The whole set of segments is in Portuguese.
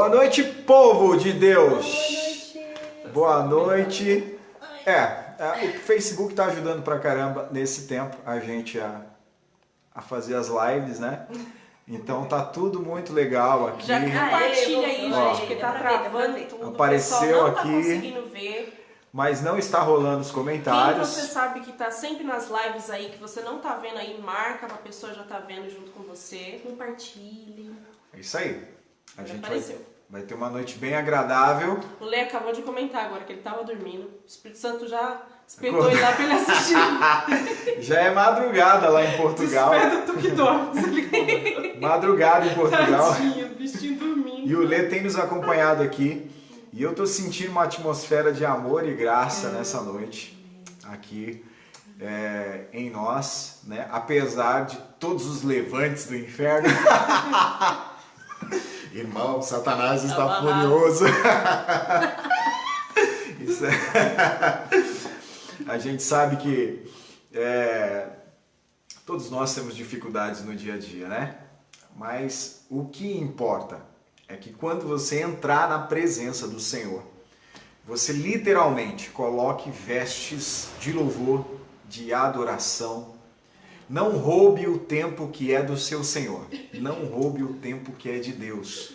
Boa noite, povo de Deus! Boa noite. Boa noite. O Facebook tá ajudando pra caramba nesse tempo a gente a fazer as lives, né? Então tá tudo muito legal aqui. Já compartilha aí, Ó, gente, porque tá travando tudo. Apareceu o pessoal não aqui. tá conseguindo ver. Mas não está rolando os Quem comentários. você sabe que tá sempre nas lives aí, que você não tá vendo aí, marca pra pessoa já tá vendo junto com você. Compartilhe. É isso aí. A Já gente apareceu. vai ter uma noite bem agradável. O Lê acabou de comentar agora que ele tava dormindo. O Espírito Santo já despertou ele lá pra ele assistir. Já é madrugada lá em Portugal. Desperta tu que dorme. Madrugada em Portugal. Tadinho, bichinho dormindo. E o Lê tem nos acompanhado aqui. E eu tô sentindo uma atmosfera de amor e graça nessa noite. Aqui em nós, né? Apesar de todos os levantes do inferno. Irmão, Satanás está furioso. Isso A gente sabe que todos nós temos dificuldades no dia a dia, né? Mas o que importa é que quando você entrar na presença do Senhor, você literalmente coloque vestes de louvor, de adoração. Não roube o tempo que é do seu Senhor. Não roube o tempo que é de Deus.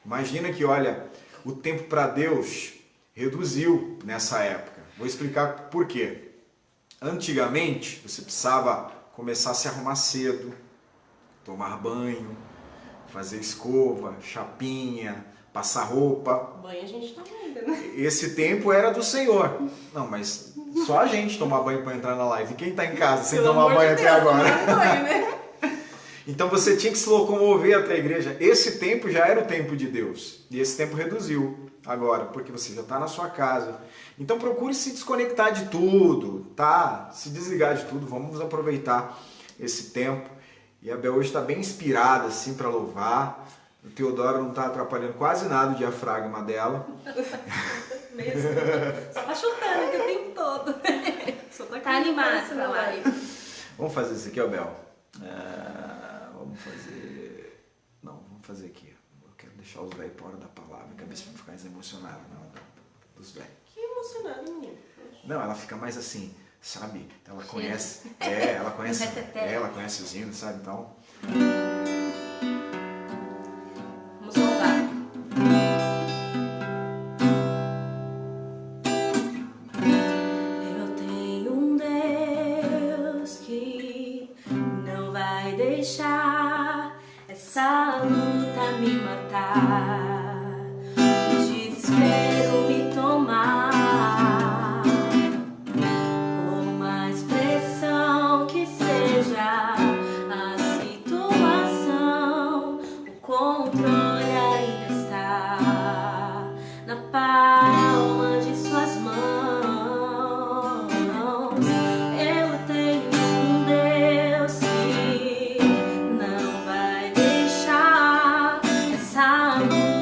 Imagina que, olha, o tempo para Deus reduziu nessa época. Vou explicar por quê. Antigamente, você precisava começar a se arrumar cedo, tomar banho, fazer escova, chapinha, passar roupa. Banho a gente tá ainda, né? Esse tempo era do Senhor. Não, mas só a gente tomar banho para entrar na live. E quem está em casa sem Pelo tomar amor banho de até Deus, agora? tomar banho, né? Então você tinha que se locomover até a igreja. Esse tempo já era o tempo de Deus. E esse tempo reduziu agora, porque você já está na sua casa. Então procure se desconectar de tudo, tá? Se desligar de tudo. Vamos aproveitar esse tempo. E a Bel hoje está bem inspirada assim para louvar. O Teodoro não está atrapalhando quase nada o diafragma dela. Mesmo. Só tá chutando aqui o tempo todo. Só tá animado pra live. Vamos fazer isso aqui, ó, Bel. Vamos fazer... Não, vamos fazer aqui. Eu quero deixar os velhos fora da palavra. A cabeça vai ficar mais emocionada. Não, dos velhos. Que emocionado, menino. Não, ela fica mais assim, sabe? Ela Cheiro. conhece... ela conhece... ela conhece os hinos, sabe? Então... Vamos louvar. Eu tenho um Deus que não vai deixar essa luta me matar, o desespero me tomar. Por mais pressão que seja a situação, o controle ainda está na palma de suas mãos. Eu tenho um Deus que não vai deixar essa luta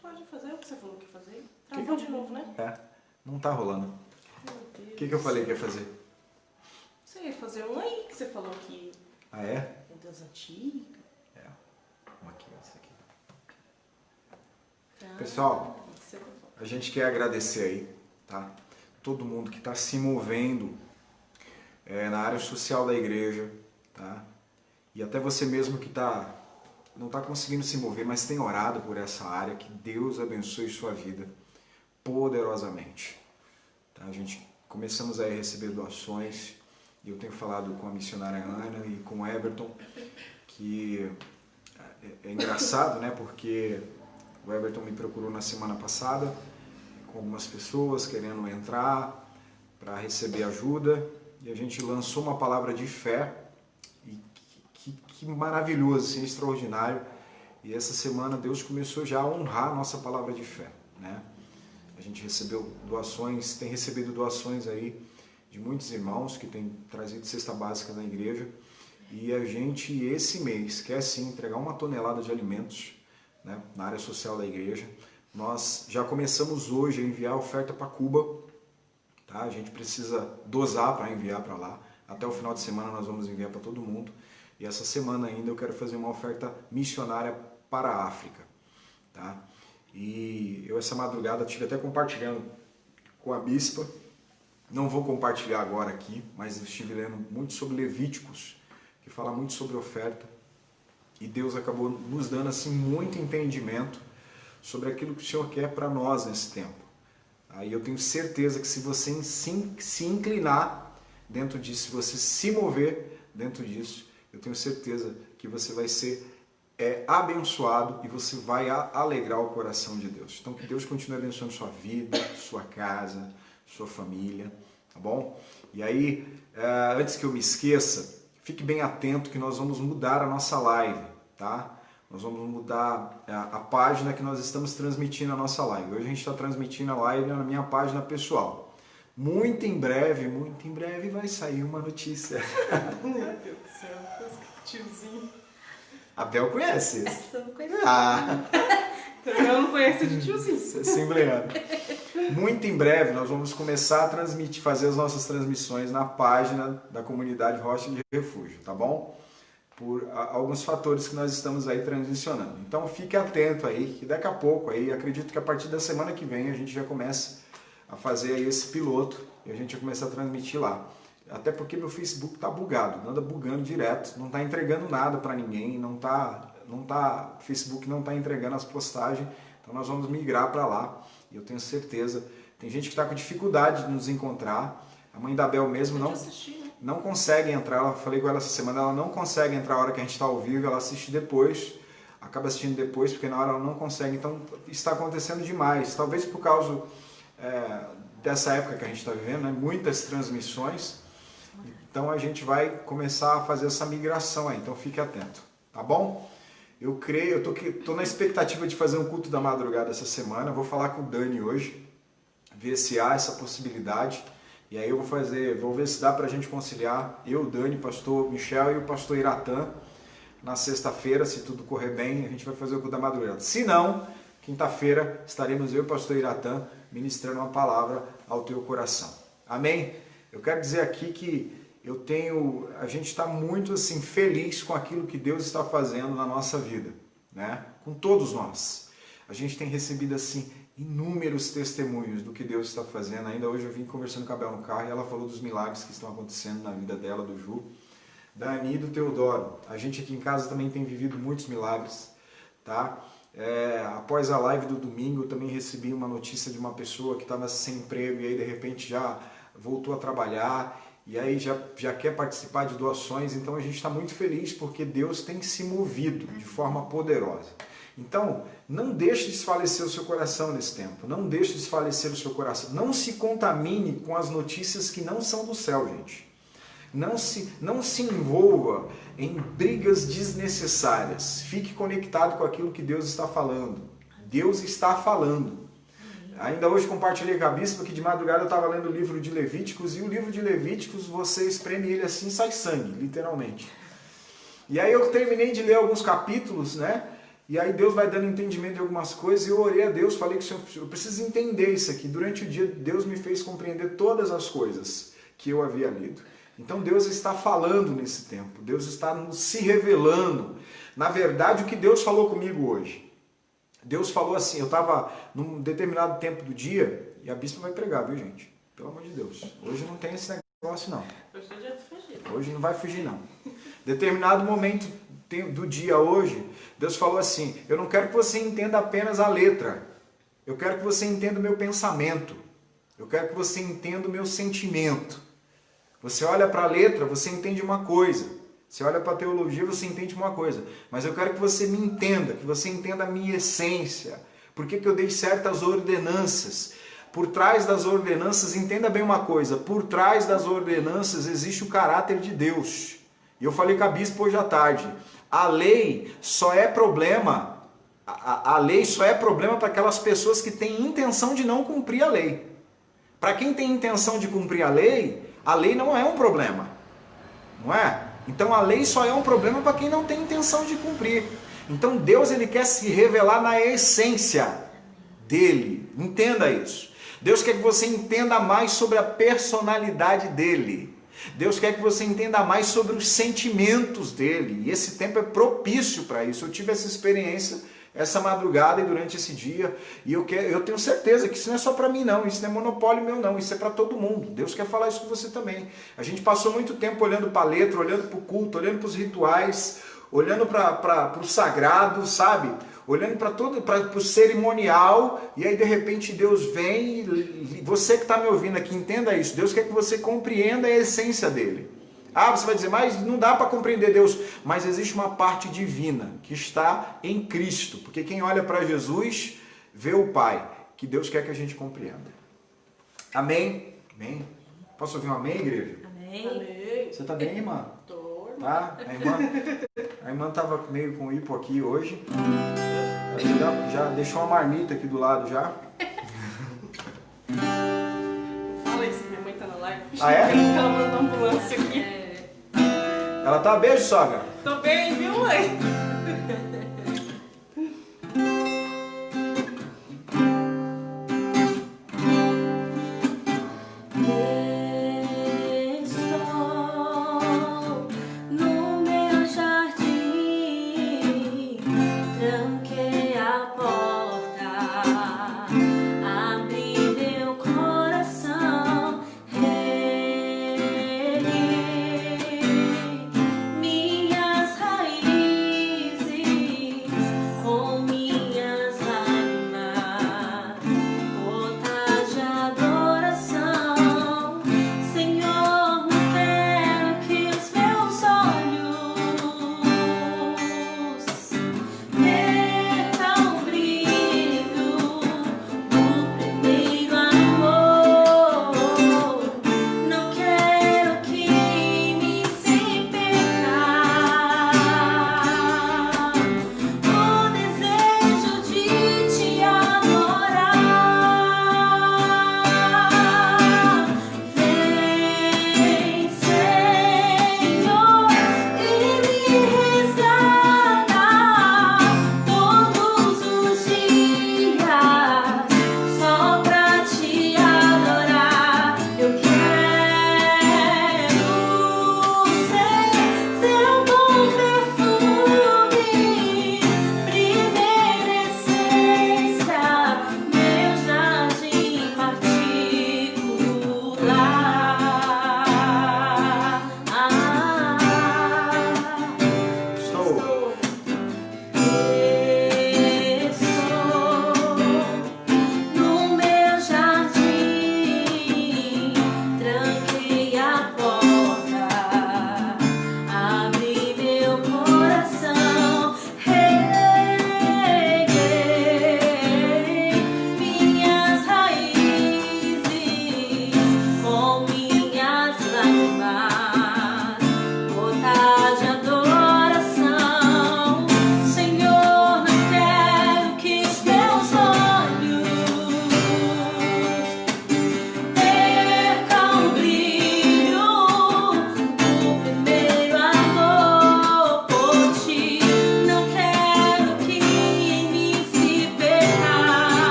Pode fazer o que você falou que ia fazer. Travou de novo, né? É, não tá rolando. Meu Deus. O que eu falei que ia fazer? Você ia fazer um aí que você falou que Ah, é? é Deus antigo. É. Vamos aqui, essa aqui. Ah, Pessoal, isso é bom. a gente quer agradecer aí, tá? Todo mundo que está se movendo na área social da igreja, tá? E até você mesmo que não está conseguindo se mover, mas tem orado por essa área, que Deus abençoe sua vida poderosamente. Tá? A gente começamos a receber doações, e eu tenho falado com a missionária Ana e com o Everton, que é engraçado, né? Porque o Everton me procurou na semana passada, com algumas pessoas querendo entrar para receber ajuda, e a gente lançou uma palavra de fé, e que maravilhoso, assim, extraordinário. E essa semana Deus começou já a honrar a nossa palavra de fé, né? A gente recebeu doações, tem recebido doações aí de muitos irmãos que têm trazido cesta básica na igreja, e a gente esse mês quer sim entregar 1 tonelada de alimentos, né, na área social da igreja. Nós já começamos hoje a enviar oferta para Cuba, tá? A gente precisa dosar para enviar para lá. Até o final de semana nós vamos enviar para todo mundo. E essa semana ainda eu quero fazer uma oferta missionária para a África, tá? E eu essa madrugada estive até compartilhando com a bispa. Não vou compartilhar agora aqui, mas eu estive lendo muito sobre Levíticos, que fala muito sobre oferta. E Deus acabou nos dando assim muito entendimento sobre aquilo que o Senhor quer para nós nesse tempo. Aí eu tenho certeza que se você se inclinar dentro disso, se você se mover dentro disso, eu tenho certeza que você vai ser abençoado e você vai alegrar o coração de Deus. Então que Deus continue abençoando sua vida, sua casa, sua família, tá bom? E aí, antes que eu me esqueça, fique bem atento que nós vamos mudar a nossa live, tá? Nós vamos mudar a página que nós estamos transmitindo a nossa live. Hoje a gente está transmitindo a live na minha página pessoal. Muito em breve vai sair uma notícia. Meu Deus do céu, tiozinho. A Bel conhece esse. Essa eu não conheço. Eu não conheço de tiozinho. Assembleano. Muito em breve nós vamos começar a transmitir, fazer as nossas transmissões na página da comunidade Rocha de Refúgio, tá bom? Por alguns fatores que nós estamos aí transicionando. Então fique atento aí, que daqui a pouco, aí, acredito que a partir da semana que vem a gente já começa a fazer aí esse piloto e a gente vai começar a transmitir lá. Até porque meu Facebook tá bugado, anda bugando direto, não tá entregando nada para ninguém, o Facebook não tá entregando as postagens, então nós vamos migrar para lá. E eu tenho certeza, tem gente que está com dificuldade de nos encontrar. A mãe da Bel mesmo não consegue entrar, eu falei com ela essa semana, ela não consegue entrar a hora que a gente está ao vivo, ela assiste depois, acaba assistindo depois, porque na hora ela não consegue, então está acontecendo demais, talvez por causa dessa época que a gente está vivendo, né? Muitas transmissões, então a gente vai começar a fazer essa migração aí, então fique atento, tá bom? Eu creio, eu tô na expectativa de fazer um culto da madrugada essa semana, vou falar com o Dani hoje, ver se há essa possibilidade. E aí eu vou ver se dá pra gente conciliar, eu, o Dani, o pastor Michel e o pastor Iratã, na sexta-feira, se tudo correr bem, a gente vai fazer o culto da madrugada. Se não, quinta-feira estaremos eu e o pastor Iratã ministrando uma palavra ao teu coração. Amém? Eu quero dizer aqui que a gente está muito assim feliz com aquilo que Deus está fazendo na nossa vida, né? Com todos nós. A gente tem recebido assim inúmeros testemunhos do que Deus está fazendo. Ainda hoje eu vim conversando com a Bel no carro e ela falou dos milagres que estão acontecendo na vida dela, do Ju, da Ani e do Teodoro. A gente aqui em casa também tem vivido muitos milagres, tá? Após a live do domingo eu também recebi uma notícia de uma pessoa que estava sem emprego e aí de repente já voltou a trabalhar e aí já quer participar de doações. Então a gente está muito feliz porque Deus tem se movido de forma poderosa. Então, não deixe desfalecer o seu coração nesse tempo. Não deixe desfalecer o seu coração. Não se contamine com as notícias que não são do céu, gente. Não se envolva em brigas desnecessárias. Fique conectado com aquilo que Deus está falando. Deus está falando. Ainda hoje compartilhei com a bispa que de madrugada eu estava lendo o livro de Levíticos, e o livro de Levíticos, você espreme ele assim, sai sangue, literalmente. E aí eu terminei de ler alguns capítulos, né? E aí Deus vai dando entendimento de algumas coisas e eu orei a Deus, falei que Senhor, eu preciso entender isso aqui. Durante o dia Deus me fez compreender todas as coisas que eu havia lido. Então Deus está falando nesse tempo, Deus está se revelando. Na verdade, o que Deus falou comigo hoje? Deus falou assim, eu estava num determinado tempo do dia, e a bispa vai pregar, viu gente? Pelo amor de Deus, hoje não tem esse negócio não. Hoje é dia de fugir. Hoje não vai fugir não. Determinado momento do dia hoje, Deus falou assim, eu não quero que você entenda apenas a letra, eu quero que você entenda o meu pensamento, eu quero que você entenda o meu sentimento. Você olha para a letra, você entende uma coisa, você olha para a teologia, você entende uma coisa, mas eu quero que você me entenda, que você entenda a minha essência, por que eu dei certas ordenanças. Por trás das ordenanças, entenda bem uma coisa, por trás das ordenanças existe o caráter de Deus. E eu falei com a bispa hoje à tarde, a lei só é problema, a lei só é problema para aquelas pessoas que têm intenção de não cumprir a lei. Para quem tem intenção de cumprir a lei não é um problema, não é? Então a lei só é um problema para quem não tem intenção de cumprir. Então Deus ele quer se revelar na essência dele, entenda isso. Deus quer que você entenda mais sobre a personalidade dele. Deus quer que você entenda mais sobre os sentimentos dele. E esse tempo é propício para isso. Eu tive essa experiência essa madrugada e durante esse dia. E eu tenho certeza que isso não é só para mim não. Isso não é monopólio meu não. Isso é para todo mundo. Deus quer falar isso com você também. A gente passou muito tempo olhando para a letra, olhando para o culto, olhando para os rituais, olhando para o sagrado, sabe? Olhando para o cerimonial, e aí de repente Deus vem, e você que está me ouvindo aqui, entenda isso, Deus quer que você compreenda a essência dele. Ah, você vai dizer, mas não dá para compreender Deus, mas existe uma parte divina que está em Cristo, porque quem olha para Jesus vê o Pai, que Deus quer que a gente compreenda. Amém? Amém? Posso ouvir um amém, igreja? Amém. Amém. Você está bem, irmã? Tô, irmão. Tá? A irmã estava meio com hipo aqui hoje. Já deixou uma marmita aqui do lado já. Fala isso, minha mãe tá na live. Ah, é? Ela mandou ambulância aqui. Ela tá beijo, sogra? Tô bem, viu, mãe?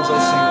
cantamos ao Senhor.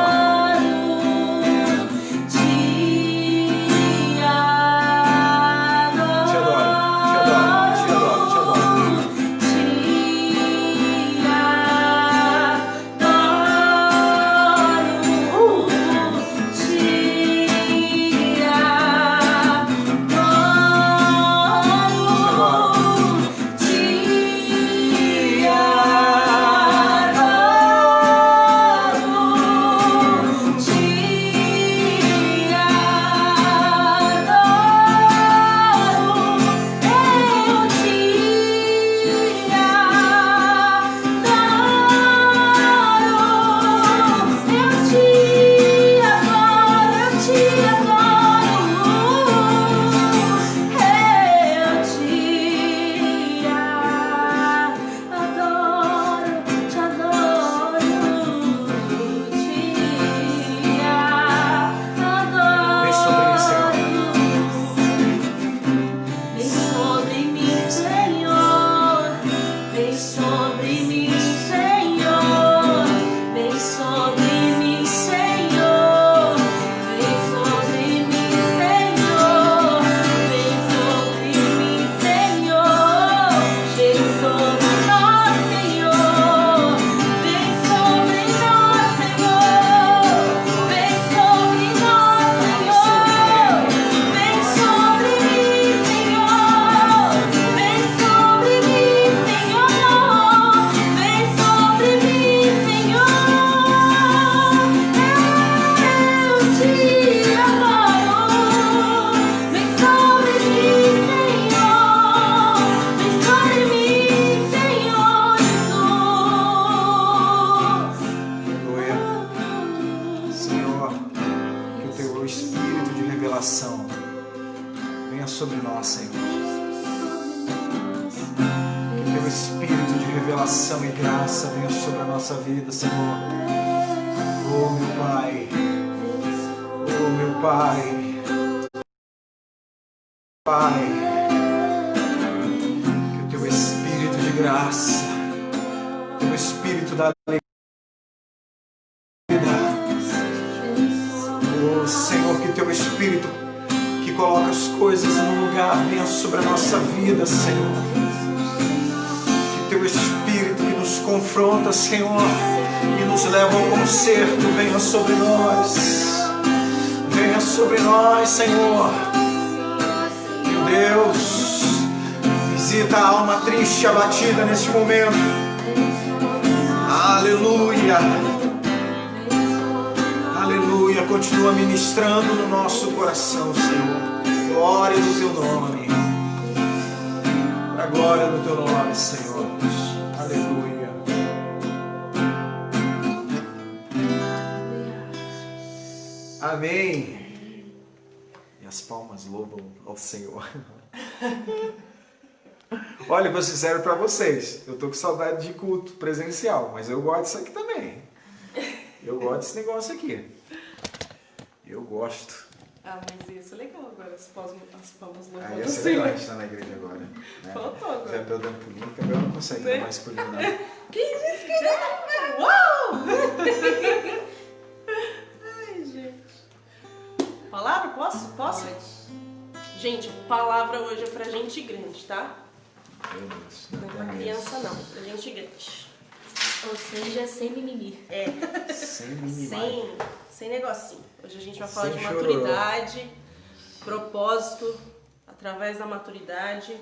Venha sobre nós, Senhor. Que teu espírito de revelação e graça venha sobre a nossa vida, Senhor. Oh, meu Pai. Oh, meu Pai. Pai. Que o teu espírito de graça, o teu espírito da alegria, oh, Senhor, que teu espírito que coloca as coisas no lugar venha sobre a nossa vida, Senhor. Que teu espírito que nos confronta, Senhor, e nos leva ao conserto venha sobre nós. Venha sobre nós, Senhor. Meu Deus, visita a alma triste, abatida neste momento. Aleluia. Aleluia. Continua ministrando no nosso coração, Senhor. Glória do teu nome. Para a glória do teu nome, Senhor. Aleluia. Amém. E as palmas louvam ao Senhor. Olha, vou ser sincero para vocês. Eu tô com saudade de culto presencial, mas eu gosto disso aqui também. Eu gosto desse negócio aqui. Eu gosto. Ah, mas isso é legal agora, as palmas louvando. Aí ia ser legal a gente estar na igreja agora. Né? Faltou agora. O Gabriel dando pulinho, o Gabriel não consegue dar mais pulinho, não. Quem disse que não? Uau! Ai, gente. Palavra? Posso? Gente, palavra hoje é pra gente grande, tá? Meu Deus. Não é pra criança, não. Pra gente grande. Ou seja, sem mimimi. É. Sem mimimi. Sem negocinho. Hoje a gente vai falar Sem de chororô. maturidade, propósito, através da maturidade.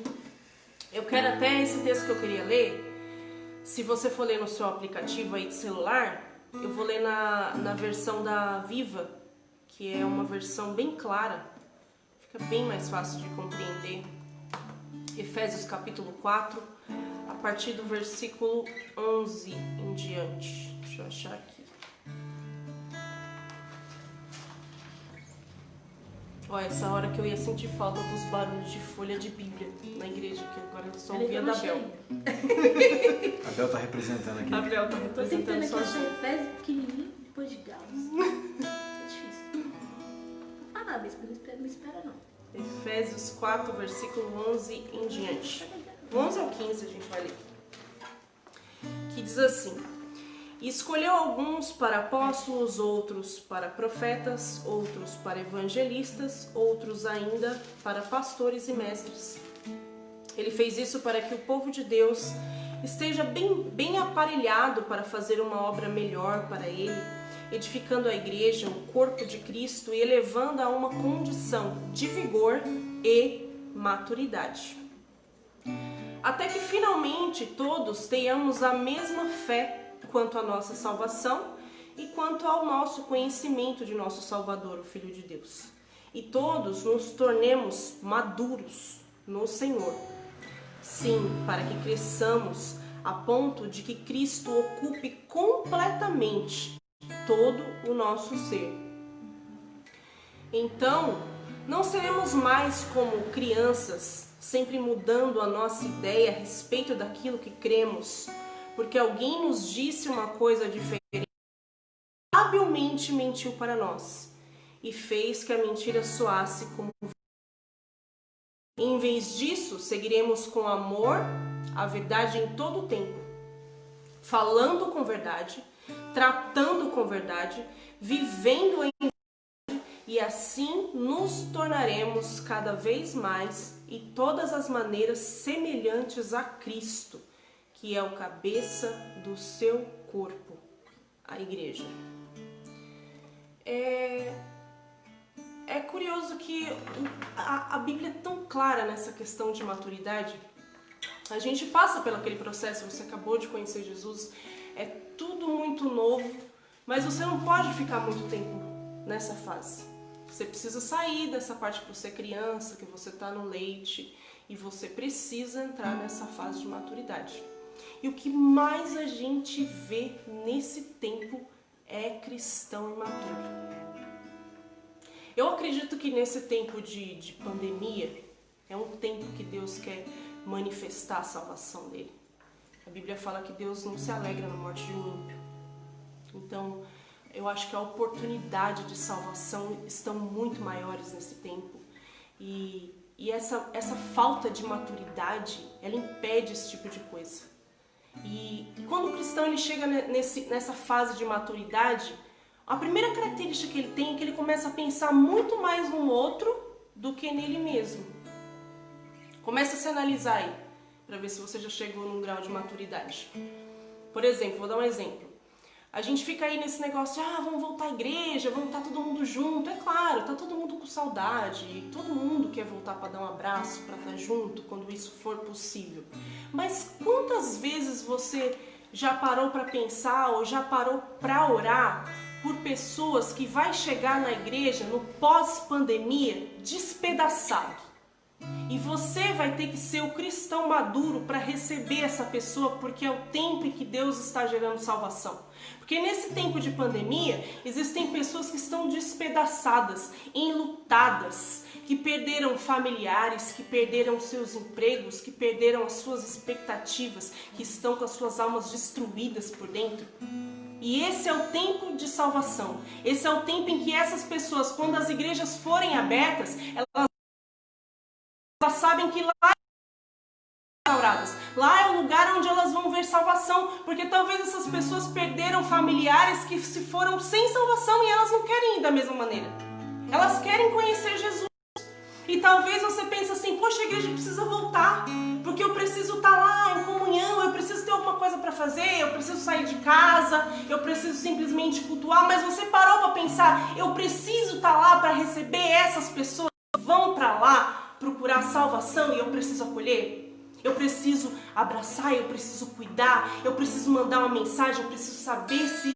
Eu quero até esse texto que eu queria ler. Se você for ler no seu aplicativo aí de celular, eu vou ler na versão da Viva, que é uma versão bem clara. Fica bem mais fácil de compreender. Efésios capítulo 4, a partir do versículo 11 em diante. Deixa eu achar aqui. Olha, essa hora que eu ia sentir falta dos barulhos de folha de Bíblia na igreja, que agora eu só ouvia da Bel. A Bel tá representando aqui. A Bel tá Tô tentando representando aqui achar sozinha. Efésios pequenininho depois de Gauss. É difícil. Vou falar, mas não espera não. Efésios 4, versículo 11 em diante. 11 ao 15 a gente vai ler. Que diz assim: E escolheu alguns para apóstolos, outros para profetas, outros para evangelistas, outros ainda para pastores e mestres. Ele fez isso para que o povo de Deus esteja bem aparelhado para fazer uma obra melhor para Ele, edificando a igreja, o corpo de Cristo e elevando a uma condição de vigor e maturidade. Até que finalmente todos tenhamos a mesma fé quanto à nossa salvação e quanto ao nosso conhecimento de nosso Salvador, o Filho de Deus. E todos nos tornemos maduros no Senhor. Sim, para que cresçamos a ponto de que Cristo ocupe completamente todo o nosso ser. Então, não seremos mais como crianças, sempre mudando a nossa ideia a respeito daquilo que cremos, porque alguém nos disse uma coisa diferente, habilmente mentiu para nós e fez que a mentira soasse como verdade. Em vez disso, seguiremos com amor a verdade em todo o tempo, falando com verdade, tratando com verdade, vivendo em verdade, e assim nos tornaremos cada vez mais e todas as maneiras semelhantes a Cristo, que é o cabeça do seu corpo, a igreja. É curioso que a Bíblia é tão clara nessa questão de maturidade. A gente passa pelo aquele processo, você acabou de conhecer Jesus, é tudo muito novo, mas você não pode ficar muito tempo nessa fase. Você precisa sair dessa parte que você é criança, que você está no leite, e você precisa entrar nessa fase de maturidade. E o que mais a gente vê nesse tempo é cristão imaturo. Eu acredito que nesse tempo de pandemia é um tempo que Deus quer manifestar a salvação dele. A Bíblia fala que Deus não se alegra na morte de um ímpio. Então, eu acho que a oportunidade de salvação estão muito maiores nesse tempo. E essa falta de maturidade, ela impede esse tipo de coisa. E quando o cristão ele chega nessa fase de maturidade, a primeira característica que ele tem é que ele começa a pensar muito mais no outro do que nele mesmo. Começa a se analisar aí, para ver se você já chegou num grau de maturidade. Por exemplo, vou dar um exemplo. A gente fica aí nesse negócio, vamos voltar à igreja, vamos estar todo mundo junto. É claro, tá todo mundo com saudade, todo mundo quer voltar para dar um abraço, para estar junto, quando isso for possível. Mas quantas vezes você já parou para pensar ou já parou para orar por pessoas que vai chegar na igreja no pós-pandemia despedaçado? E você vai ter que ser o cristão maduro para receber essa pessoa, porque é o tempo em que Deus está gerando salvação. Porque nesse tempo de pandemia, existem pessoas que estão despedaçadas, enlutadas, que perderam familiares, que perderam seus empregos, que perderam as suas expectativas, que estão com as suas almas destruídas por dentro. E esse é o tempo de salvação. Esse é o tempo em que essas pessoas, quando as igrejas forem abertas, elas sabem que lá é o lugar onde elas vão ver salvação, porque talvez essas pessoas perderam familiares que se foram sem salvação e elas não querem ir da mesma maneira. Elas querem conhecer Jesus. E talvez você pense assim, poxa, a igreja precisa voltar, porque eu preciso estar lá em comunhão, eu preciso ter alguma coisa para fazer, eu preciso sair de casa, eu preciso simplesmente cultuar, mas você parou para pensar, eu preciso estar lá para receber essas pessoas que vão para lá procurar salvação e eu preciso acolher? Eu preciso abraçar, eu preciso cuidar, eu preciso mandar uma mensagem, eu preciso saber se...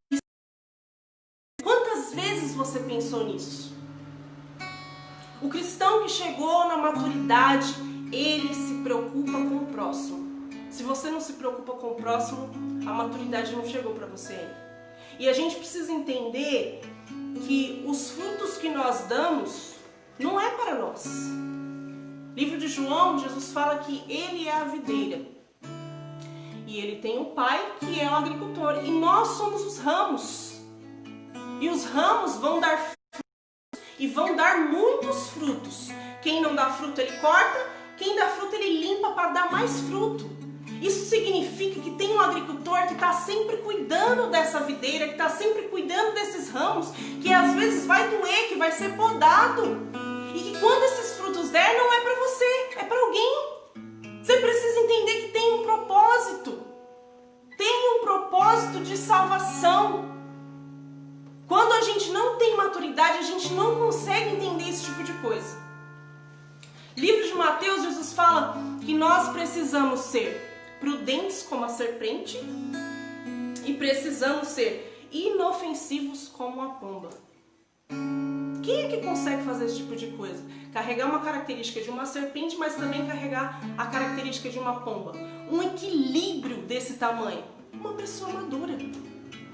Quantas vezes você pensou nisso? O cristão que chegou na maturidade, ele se preocupa com o próximo. Se você não se preocupa com o próximo, a maturidade não chegou para você ainda. E a gente precisa entender que os frutos que nós damos não é para nós. Livro de João, Jesus fala que ele é a videira. E ele tem o pai que é o agricultor. E nós somos os ramos. E os ramos vão dar frutos. E vão dar muitos frutos. Quem não dá fruto ele corta. Quem dá fruto ele limpa para dar mais fruto. Isso significa que tem um agricultor que está sempre cuidando dessa videira, que está sempre cuidando desses ramos, que às vezes vai doer, que vai ser podado. E que quando esses frutos der, não é para você, é para alguém. Você precisa entender que tem um propósito. Tem um propósito de salvação. Quando a gente não tem maturidade, a gente não consegue entender esse tipo de coisa. Livro de Mateus, Jesus fala que nós precisamos ser prudentes como a serpente e precisamos ser inofensivos como a pomba. Quem é que consegue fazer esse tipo de coisa? Carregar uma característica de uma serpente, mas também carregar a característica de uma pomba. Um equilíbrio desse tamanho. Uma pessoa madura.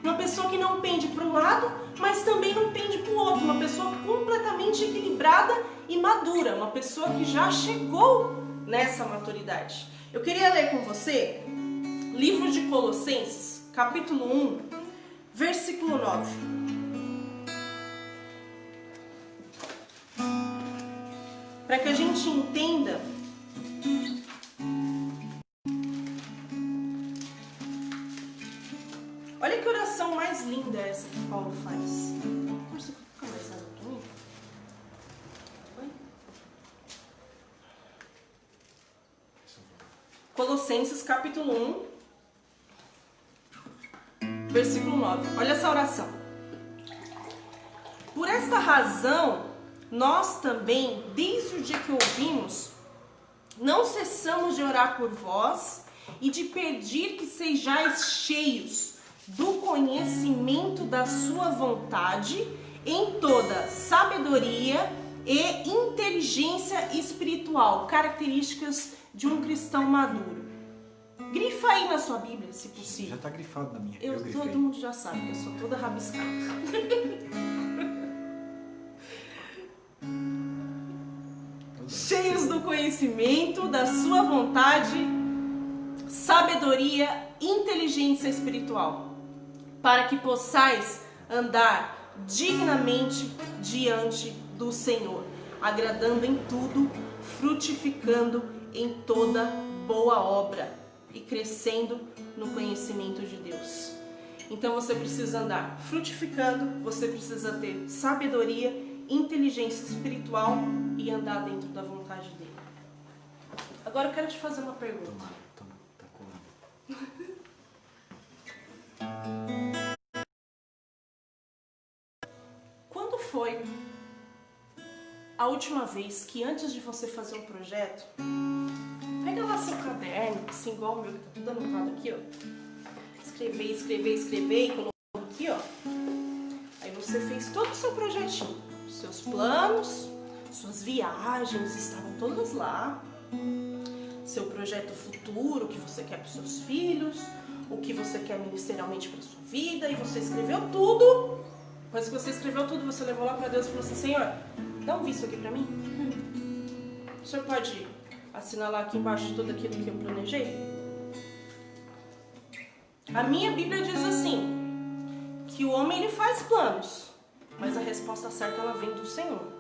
Uma pessoa que não pende para um lado, mas também não pende para o outro. Uma pessoa completamente equilibrada e madura. Uma pessoa que já chegou nessa maturidade. Eu queria ler com você livro de Colossenses, capítulo 1, versículo 9. Para que a gente entenda olha que oração mais linda essa que Paulo faz. Você fica mais alto pra mim? Colossenses capítulo 1, versículo 9. Olha essa oração. Por esta razão, nós também, desde o dia que ouvimos, não cessamos de orar por vós e de pedir que sejais cheios do conhecimento da sua vontade em toda sabedoria e inteligência espiritual, características de um cristão maduro. Grifa aí na sua Bíblia, se possível. Já está grifado na minha. Eu grifei. Todo mundo já sabe que eu sou toda rabiscada. Cheios do conhecimento da sua vontade, sabedoria, inteligência espiritual, para que possais andar dignamente diante do Senhor, agradando em tudo, frutificando em toda boa obra e crescendo no conhecimento de Deus. Então você precisa andar frutificando, você precisa ter sabedoria, inteligência espiritual e andar dentro da vontade dele. Agora eu quero te fazer uma pergunta. Toma, tá colando. Quando foi a última vez que antes de você fazer um projeto, pega lá seu caderno, assim igual o meu, que tá tudo anotado aqui, ó. Escrever e colocou aqui, ó. Aí você fez todo o seu projetinho, seus planos, suas viagens estavam todas lá, seu projeto futuro, o que você quer para os seus filhos, o que você quer ministerialmente para sua vida, e você escreveu tudo. Depois que você escreveu tudo, você levou lá para Deus e falou assim: Senhor, dá um visto aqui para mim. O senhor pode assinalar aqui embaixo tudo aquilo que eu planejei? A minha Bíblia diz assim, que o homem ele faz planos, mas a resposta certa ela vem do Senhor.